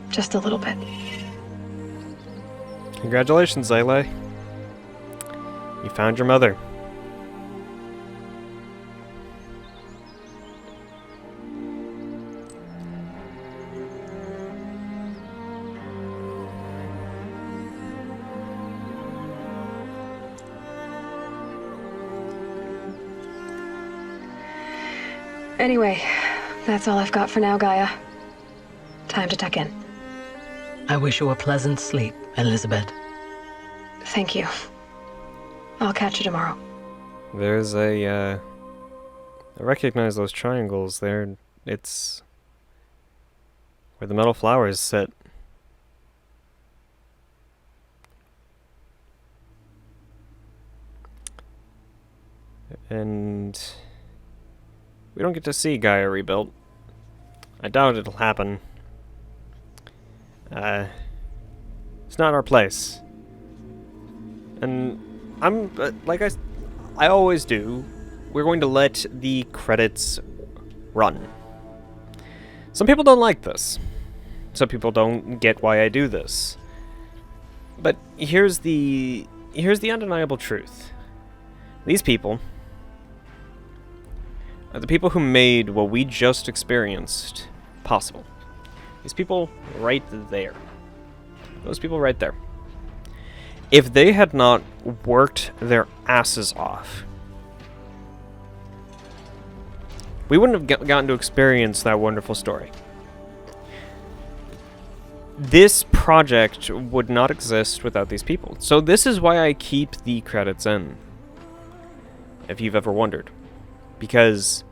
[SPEAKER 3] Just a little bit.
[SPEAKER 1] Congratulations, Aloy. You found your mother.
[SPEAKER 3] Anyway, that's all I've got for now, Gaia. Time to tuck in.
[SPEAKER 17] I wish you a pleasant sleep, Elizabeth.
[SPEAKER 3] Thank you. I'll catch you tomorrow.
[SPEAKER 1] There's I recognize those triangles there. It's where the metal flowers sit. And we don't get to see Gaia rebuilt. I doubt it'll happen. It's not our place. And I'm, like I always do, we're going to let the credits run. Some people don't like this. Some people don't get why I do this. But here's the undeniable truth. These people are the people who made what we just experienced possible. These people right there. Those people right there. If they had not worked their asses off, we wouldn't have gotten to experience that wonderful story. This project would not exist without these people. So this is why I keep the credits in, if you've ever wondered. Because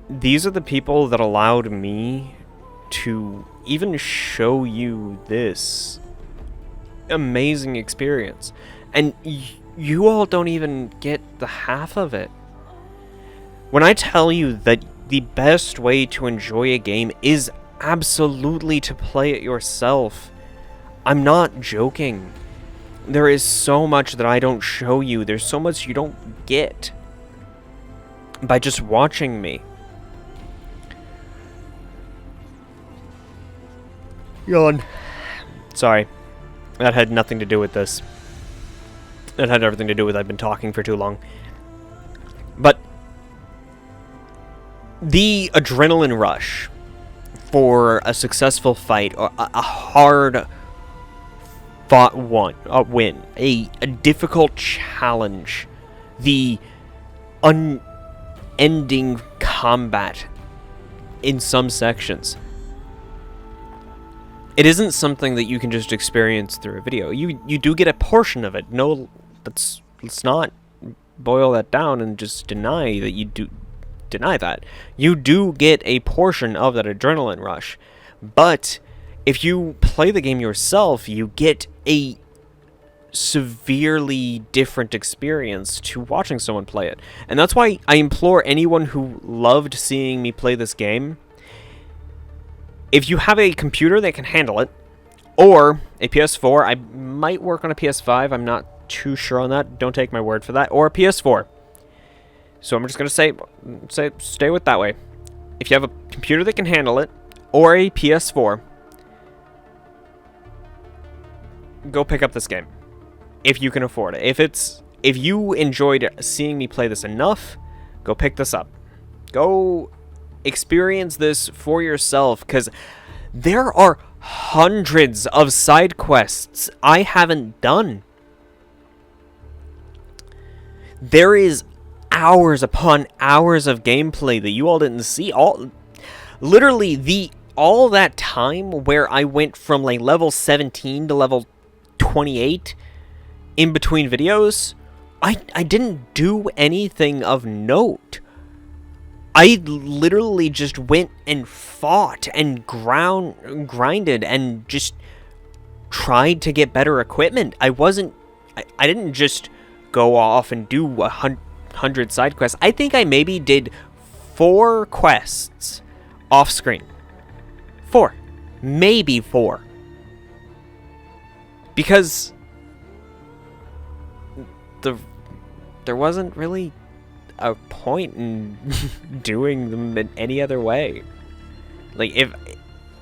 [SPEAKER 1] these are the people that allowed me to even show you this amazing experience. And you all don't even get the half of it. When I tell you that the best way to enjoy a game is absolutely to play it yourself, I'm not joking. There is so much that I don't show you. There's so much you don't get by just watching me. Yawn. Sorry. That had nothing to do with this. That had everything to do with I've been talking for too long. But the adrenaline rush for a successful fight, or a hard fought win, a difficult challenge, the unending combat in some sections. It isn't something that you can just experience through a video. You do get a portion of it. No, let's not boil that down and just deny that you do deny that. You do get a portion of that adrenaline rush. But if you play the game yourself, you get a severely different experience to watching someone play it. And that's why I implore anyone who loved seeing me play this game, if you have a computer that can handle it, or a PS4, I might work on a PS5, I'm not too sure on that, don't take my word for that, or a PS4. So I'm just going to stay with that way. If you have a computer that can handle it, or a PS4, go pick up this game. If you can afford it. If you enjoyed seeing me play this enough, go pick this up. Go experience this for yourself, because there are hundreds of side quests I haven't done. There is hours upon hours of gameplay that you all didn't see. Literally all that time where I went from like level 17 to level 28 in between videos, I didn't do anything of note. I literally just went and fought and grinded and just tried to get better equipment. I didn't just go off and do 100 side quests. I think I maybe did 4 quests off screen. 4. Maybe 4. Because there wasn't really a point in doing them in any other way. Like, if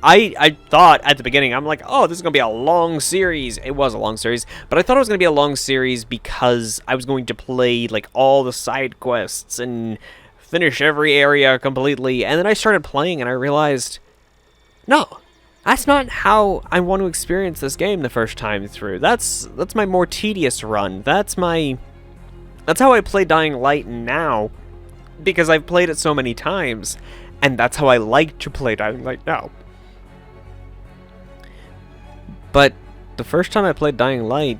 [SPEAKER 1] I thought at the beginning, I'm like, oh, this is going to be a long series. It was a long series, but I thought it was going to be a long series because I was going to play, like, all the side quests and finish every area completely. And then I started playing and I realized, no, that's not how I want to experience this game the first time through. That's my more tedious run. That's how I play Dying Light now, because I've played it so many times, and that's how I like to play Dying Light now. But the first time I played Dying Light,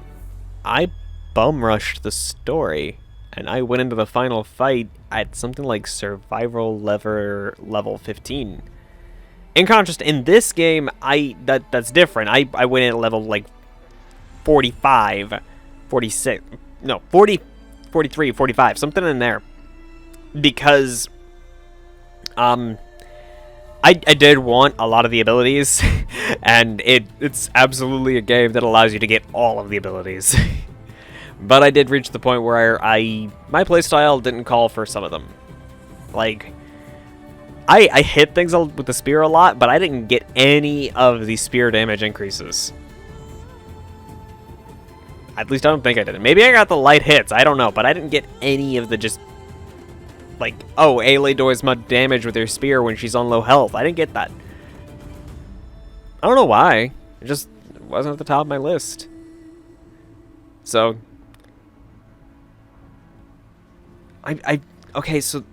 [SPEAKER 1] I bum rushed the story, and I went into the final fight at something like survival level 15. In contrast, in this game, that's different. I went in at level like 45, 46, no, 40, 43, 45, something in there. Because I did want a lot of the abilities, and it's absolutely a game that allows you to get all of the abilities. But I did reach the point where my playstyle didn't call for some of them. Like, I hit things with the spear a lot, but I didn't get any of the spear damage increases. At least I don't think I did. Maybe I got the light hits, I don't know, but I didn't get any of the just... like, oh, Aloy does much damage with her spear when she's on low health. I didn't get that. I don't know why. It just wasn't at the top of my list. So... okay, so...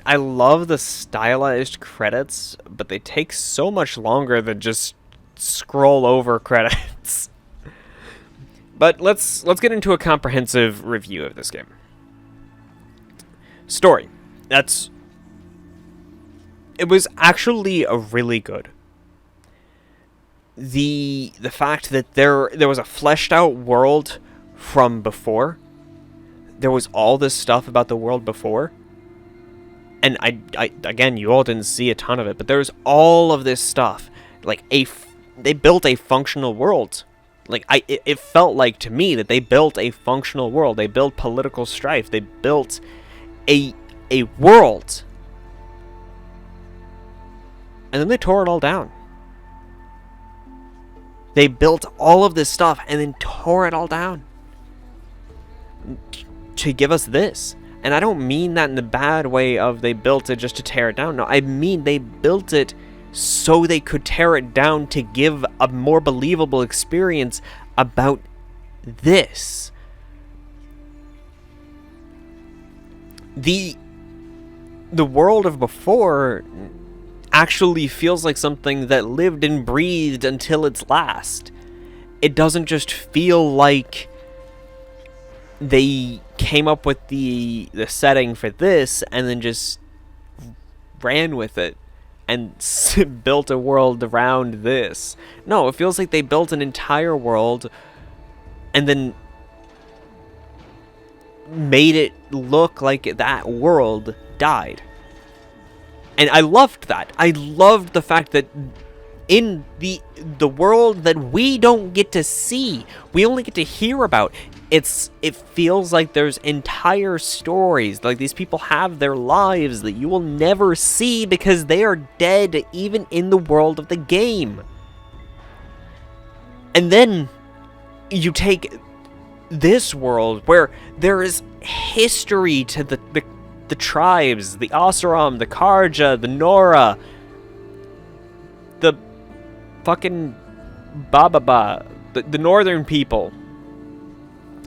[SPEAKER 1] I love the stylized credits, but they take so much longer than just scroll over credits. But let's get into a comprehensive review of this game. Story. It was actually a really good. The fact that there was a fleshed out world from before. There was all this stuff about the world before. And I again, you all didn't see a ton of it, but there's all of this stuff. Like they built a functional world. Like it felt like to me that they built a functional world. They built political strife. They built a world. And then they tore it all down. They built all of this stuff and then tore it all down to give us this. And I don't mean that in the bad way of they built it just to tear it down. No, I mean they built it so they could tear it down to give a more believable experience about this. The world of before actually feels like something that lived and breathed until its last. It doesn't just feel like they came up with the setting for this and then just ran with it and built a world around this. No, it feels like they built an entire world and then made it look like that world died. And I loved that. I loved the fact that in the world that we don't get to see, we only get to hear about, it feels like there's entire stories, like these people have their lives that you will never see because they are dead even in the world of the game. And then you take this world where there is history to the tribes, the Oseram, the Karja, the Nora, the fucking Bababa, the northern people.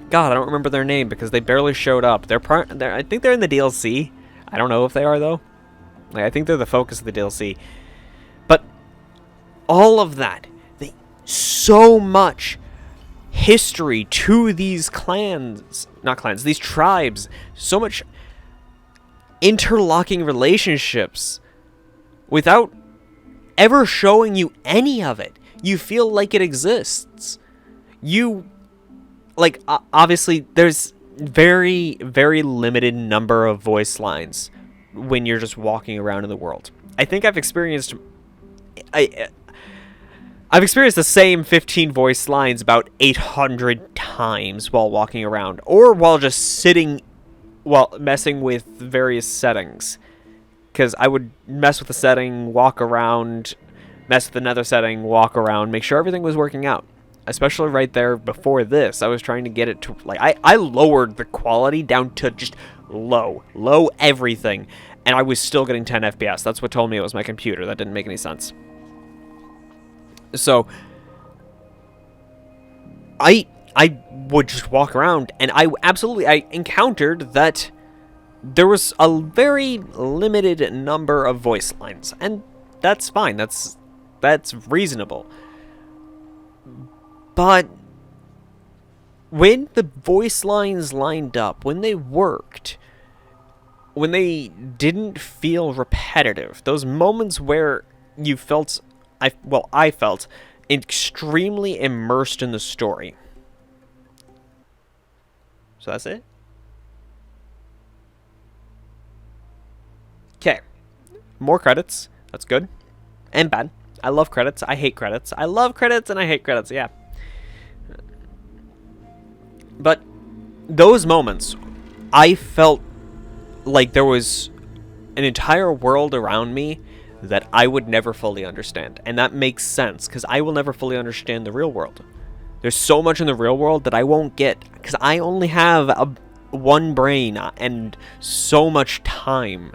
[SPEAKER 1] God, I don't remember their name because they barely showed up. I think they're in the DLC. I don't know if they are though. Like, I think they're the focus of the DLC. But all of that, so much history to these these tribes, so much interlocking relationships without ever showing you any of it. You feel like it exists. Like, obviously, there's very, very limited number of voice lines when you're just walking around in the world. I think I've experienced the same 15 voice lines about 800 times times while walking around, or while just sitting, while messing with various settings. Because I would mess with a setting, walk around, mess with another setting, walk around, make sure everything was working out. Especially right there before this, I was trying to get it to, like, I lowered the quality down to just low everything, and I was still getting 10 FPS. That's what told me it was my computer. That didn't make any sense. So, I would just walk around, and I encountered that there was a very limited number of voice lines, and that's fine. That's reasonable. But when the voice lines lined up, when they worked, when they didn't feel repetitive, those moments where you felt, I felt extremely immersed in the story. So that's it? Okay. More credits. That's good. And bad. I love credits. I hate credits. I love credits and I hate credits. Yeah. But those moments, I felt like there was an entire world around me that I would never fully understand. And that makes sense, because I will never fully understand the real world. There's so much in the real world that I won't get, because I only have one brain and so much time.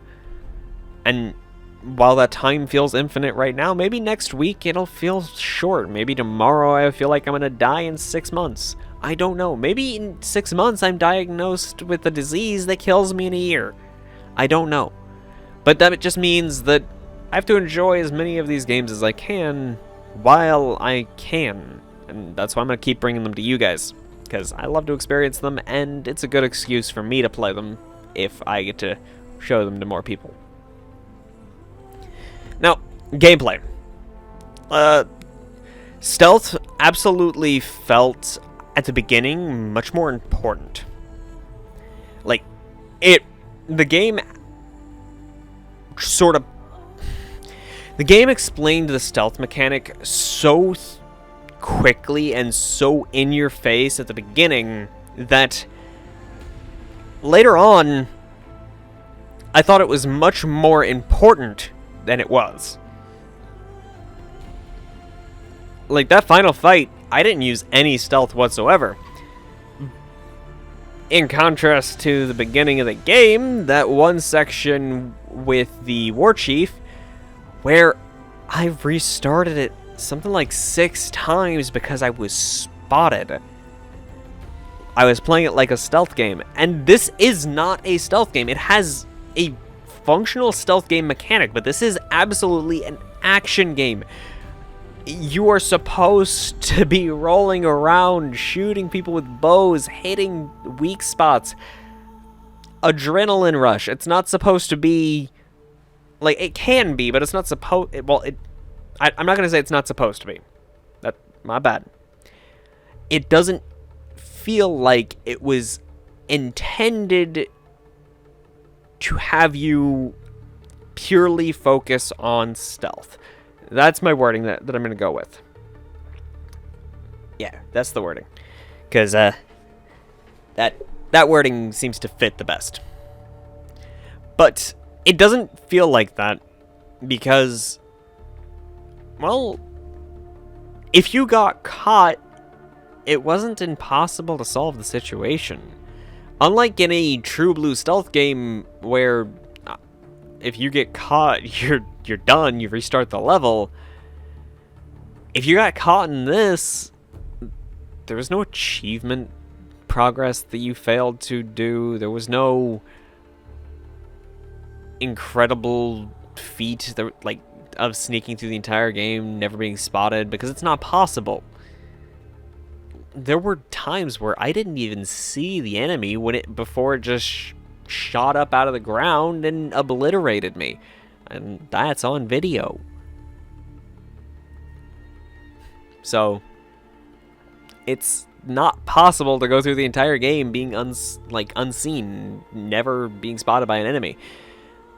[SPEAKER 1] And while that time feels infinite right now, maybe next week it'll feel short. Maybe tomorrow I feel like I'm going to die in 6 months. I don't know. Maybe in 6 months I'm diagnosed with a disease that kills me in a year. I don't know. But that just means that I have to enjoy as many of these games as I can while I can. And that's why I'm going to keep bringing them to you guys, because I love to experience them, and it's a good excuse for me to play them if I get to show them to more people. Now, gameplay. Stealth absolutely felt, at the beginning, much more important. Like, the game sort of... The game explained the stealth mechanic so quickly and so in your face at the beginning that later on, I thought it was much more important than it was. Like, that final fight, I didn't use any stealth whatsoever. In contrast to the beginning of the game, that one section with the war chief, where I restarted it something like 6 times because I was spotted. I was playing it like a stealth game, and this is not a stealth game. It has a functional stealth game mechanic, but this is absolutely an action game. You are supposed to be rolling around, shooting people with bows, hitting weak spots. Adrenaline rush. It's not supposed to be... Like, it can be, but it's not supposed... Well, I'm not going to say it's not supposed to be. My bad. It doesn't feel like it was intended to have you purely focus on stealth. That's my wording that I'm going to go with. Yeah, that's the wording. Because that wording seems to fit the best. But it doesn't feel like that because, well, if you got caught, it wasn't impossible to solve the situation. Unlike in a true blue stealth game where if you get caught, you're done, you restart the level. If you got caught in this, there was no achievement progress that you failed to do. There was no incredible feat that, of sneaking through the entire game, never being spotted, because it's not possible. There were times where I didn't even see the enemy before it just shot up out of the ground and obliterated me. And that's on video. So, it's not possible to go through the entire game being unseen, never being spotted by an enemy.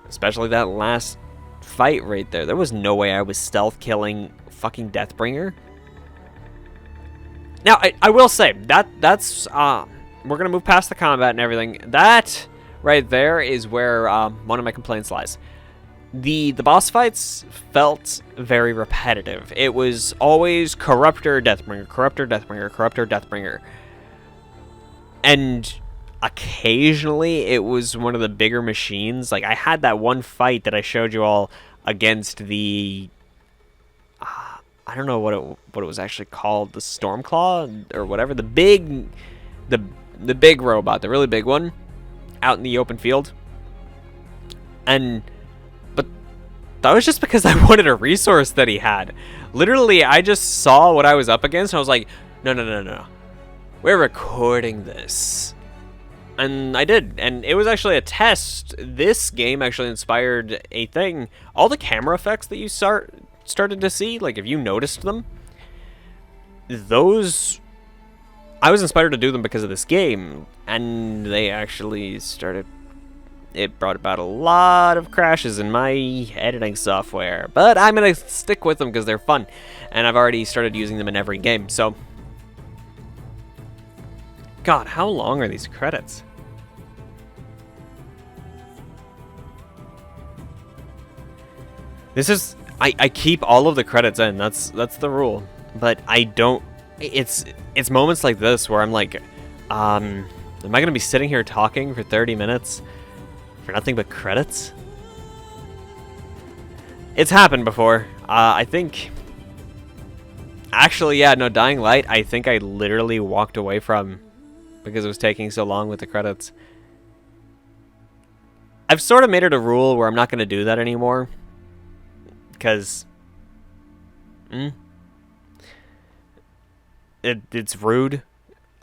[SPEAKER 1] Especially that last fight right there. There was no way I was stealth killing fucking Deathbringer. Now, I will say, that's, we're gonna move past the combat and everything. That right there is where, one of my complaints lies. The boss fights felt very repetitive. It was always Corruptor, Deathbringer, Corruptor, Deathbringer, Corruptor, Deathbringer. And occasionally it was one of the bigger machines. Like, I had that one fight that I showed you all against the... I don't know what it was actually called, the Stormclaw or whatever. The big robot, the really big one, out in the open field. But that was just because I wanted a resource that he had. Literally, I just saw what I was up against, and I was like, no. We're recording this. And I did, and it was actually a test. This game actually inspired a thing. All the camera effects that you started to see, like if you noticed them, those, I was inspired to do them because of this game, and they actually it brought about a lot of crashes in my editing software, but I'm gonna stick with them because they're fun, and I've already started using them in every game. So God, how long are these credits? This is, I keep all of the credits in. That's the rule. But I don't. It's moments like this where I'm like, am I gonna be sitting here talking for 30 minutes for nothing but credits? It's happened before. I think. Actually, yeah, no, Dying Light. I think I literally walked away from because it was taking so long with the credits. I've sort of made it a rule where I'm not gonna do that anymore. Because it's rude.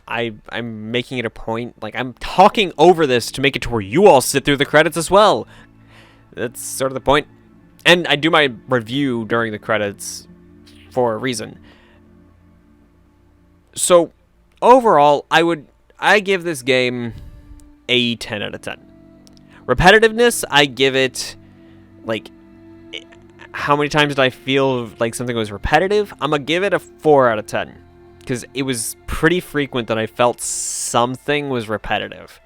[SPEAKER 1] I'm making it a point. Like, I'm talking over this to make it to where you all sit through the credits as well. That's sort of the point. And I do my review during the credits for a reason. So, overall, I give this game a 10 out of 10. Repetitiveness, I give it, like, how many times did I feel like something was repetitive? I'm going to give it a 4 out of 10. Because it was pretty frequent that I felt something was repetitive.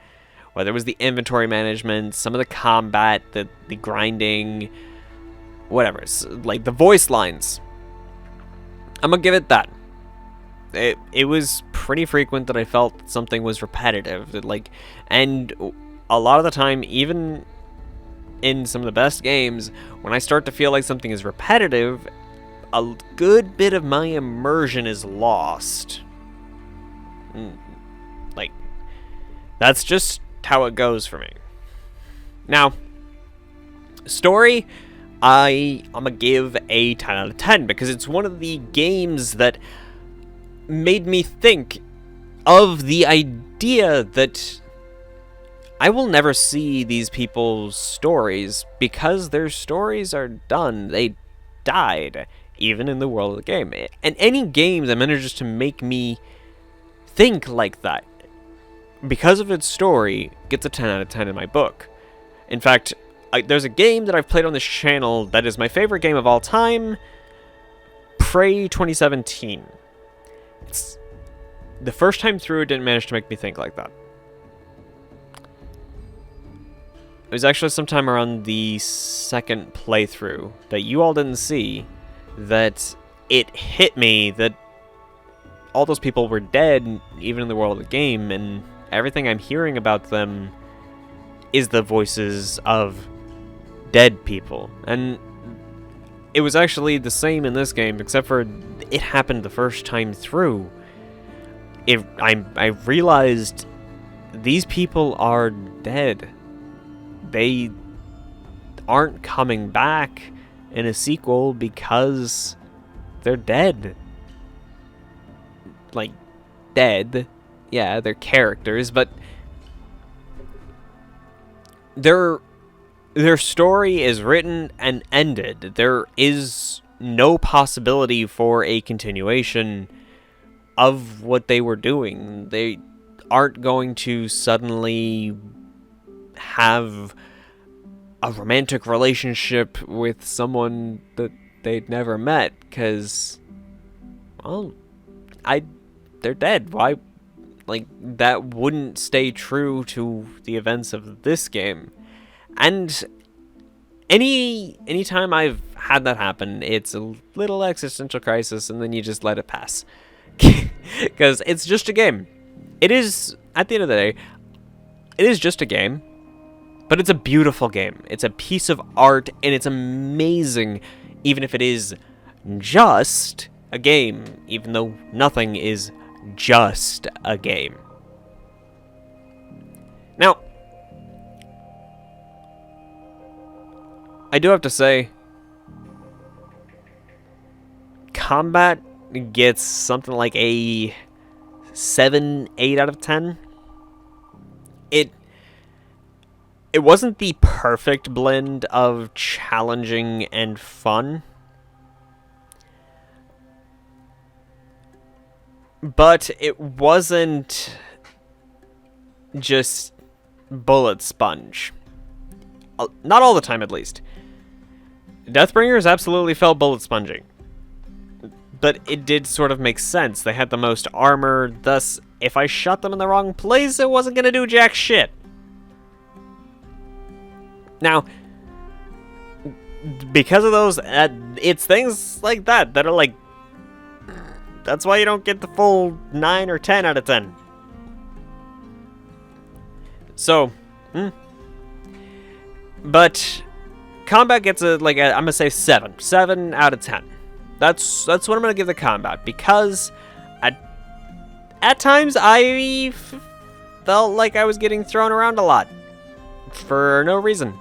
[SPEAKER 1] Whether it was the inventory management, some of the combat, the grinding, whatever. Like the voice lines. I'm going to give it that. It was pretty frequent that I felt something was repetitive. And a lot of the time, even in some of the best games, when I start to feel like something is repetitive, a good bit of my immersion is lost. Like, that's just how it goes for me. Now, story, I'm gonna give a 10 out of 10 because it's one of the games that made me think of the idea that I will never see these people's stories because their stories are done. They died, even in the world of the game. And any game that manages to make me think like that, because of its story, gets a 10 out of 10 in my book. In fact, there's a game that I've played on this channel that is my favorite game of all time, Prey 2017. It's the first time through, it didn't manage to make me think like that. It was actually sometime around the second playthrough that you all didn't see that it hit me that all those people were dead, even in the world of the game, and everything I'm hearing about them is the voices of dead people. And it was actually the same in this game, except for it happened the first time through. I realized these people are dead. They aren't coming back in a sequel because they're dead. Like, dead. Yeah, they're characters, but their story is written and ended. There is no possibility for a continuation of what they were doing. They aren't going to suddenly have a romantic relationship with someone that they'd never met, because, well, they're dead. Why? Like, that wouldn't stay true to the events of this game. And anytime I've had that happen, it's a little existential crisis, and then you just let it pass. Because it's just a game. It is, at the end of the day, it is just a game, but it's a beautiful game. It's a piece of art, and it's amazing, even if it is just a game, even though nothing is just a game. Now, I do have to say, combat gets something like a 7, 8 out of 10. It wasn't the perfect blend of challenging and fun, but it wasn't just bullet sponge. Not all the time, at least. Deathbringers absolutely felt bullet sponging, but it did sort of make sense. They had the most armor, thus, if I shot them in the wrong place, it wasn't gonna do jack shit. Now, because of those, it's things like that that are like, that's why you don't get the full 9 or 10 out of 10. So, but combat gets I'm gonna say 7 out of 10. That's what I'm gonna give the combat, because at times I felt like I was getting thrown around a lot for no reason.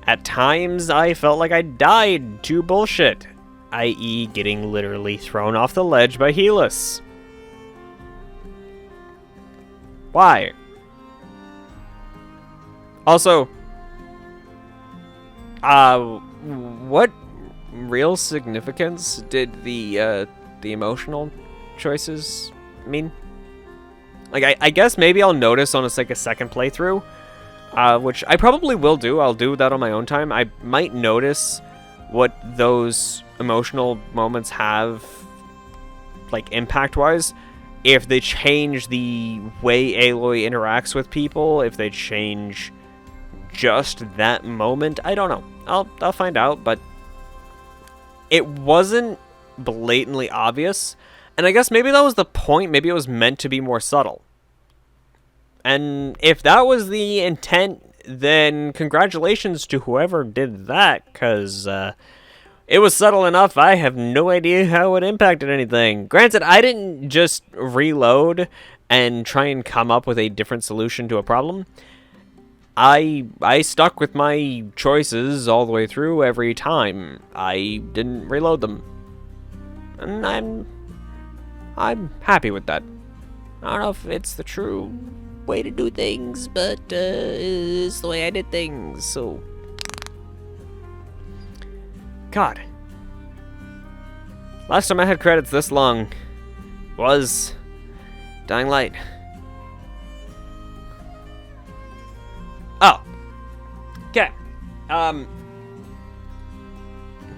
[SPEAKER 1] At times I felt like I died to bullshit, i.e. getting literally thrown off the ledge by Helis. Why? Also, what real significance did the emotional choices mean? Like, I guess maybe I'll notice on a second playthrough, which I probably will do. I'll do that on my own time. I might notice what those emotional moments have, like, impact-wise. If they change the way Aloy interacts with people, if they change just that moment, I don't know. I'll find out, but it wasn't blatantly obvious, and I guess maybe that was the point. Maybe it was meant to be more subtle. And if that was the intent, then congratulations to whoever did that, because it was subtle enough. I have no idea how it impacted anything. Granted, I didn't just reload and try and come up with a different solution to a problem. I stuck with my choices all the way through every time. I didn't reload them. And I'm happy with that. I don't know if it's the true way to do things, but it's the way I did things, so... God. Last time I had credits this long was Dying Light. Oh. Okay.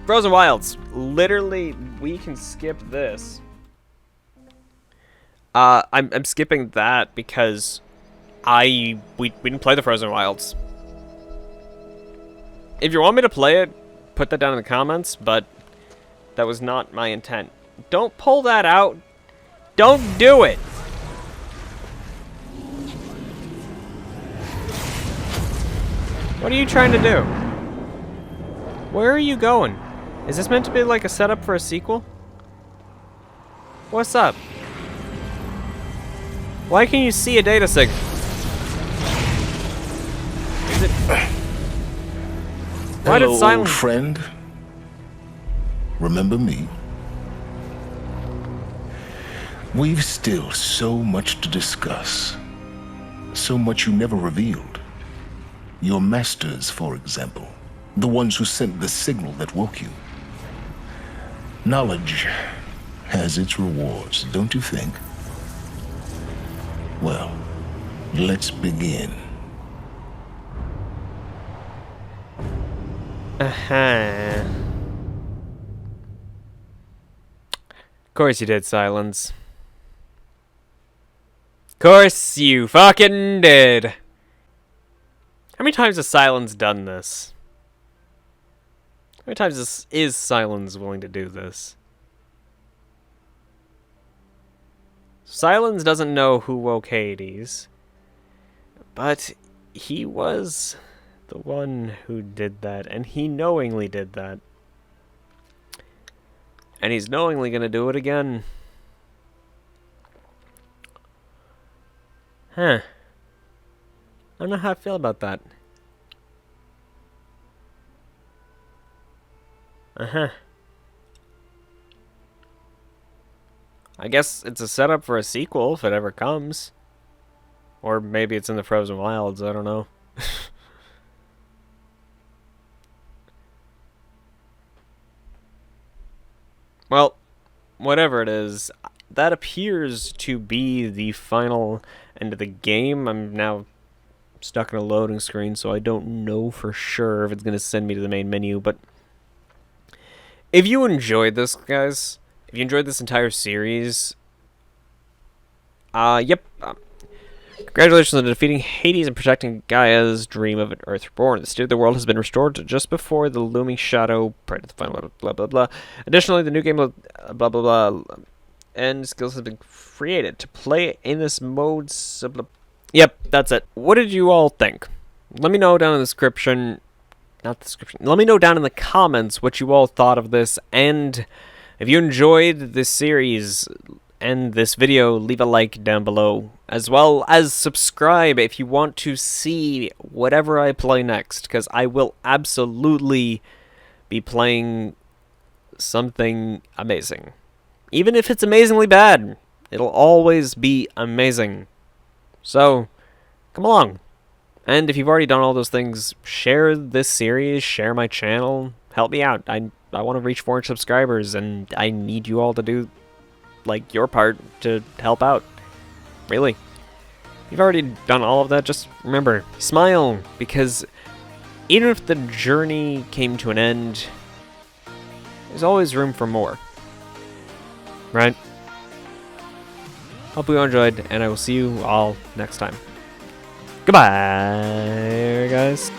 [SPEAKER 1] Frozen Wilds. Literally, we can skip this. I'm skipping that because we didn't play the Frozen Wilds. If you want me to play it, put that down in the comments, but that was not my intent. Don't pull that out. Don't do it. What are you trying to do? Where are you going? Is this meant to be like a setup for a sequel? What's up? Why can you see a data signal? Is it... Why did
[SPEAKER 15] Hello, old friend. Remember me? We've still so much to discuss. So much you never revealed. Your masters, for example. The ones who sent the signal that woke you. Knowledge has its rewards, don't you think? Well, let's begin.
[SPEAKER 1] Of course you did, Silence. Course you fucking did. How many times has Silence done this? How many times is Silence willing to do this? Silence doesn't know who woke Hades, but he was the one who did that, and he knowingly did that. And he's knowingly gonna do it again. Huh. I don't know how I feel about that. Uh-huh. I guess it's a setup for a sequel if it ever comes. Or maybe it's in the Frozen Wilds, I don't know. Well, whatever it is, that appears to be the final end of the game. I'm now stuck in a loading screen, so I don't know for sure if it's going to send me to the main menu, but if you enjoyed this, guys, if you enjoyed this entire series, congratulations on defeating Hades and protecting Gaia's dream of an Earth reborn. The state of the world has been restored just before the looming shadow prior to the final blah blah blah. Additionally, the new game of blah blah blah and skills have been created to play in this mode. Yep, that's it. What did you all think? Let me know down in the description. Not the description. Let me know down in the comments what you all thought of this, and if you enjoyed this series and this video, leave a like down below, as well as subscribe if you want to see whatever I play next, because I will absolutely be playing something amazing. Even if it's amazingly bad, it'll always be amazing. So, come along. And if you've already done all those things, share this series, share my channel, help me out. I want to reach 400 subscribers, and I need you all to do, like, your part to help out. Really. If you've already done all of that, just remember, smile, because even if the journey came to an end, there's always room for more. Right? Hope you all enjoyed, and I will see you all next time. Goodbye, guys.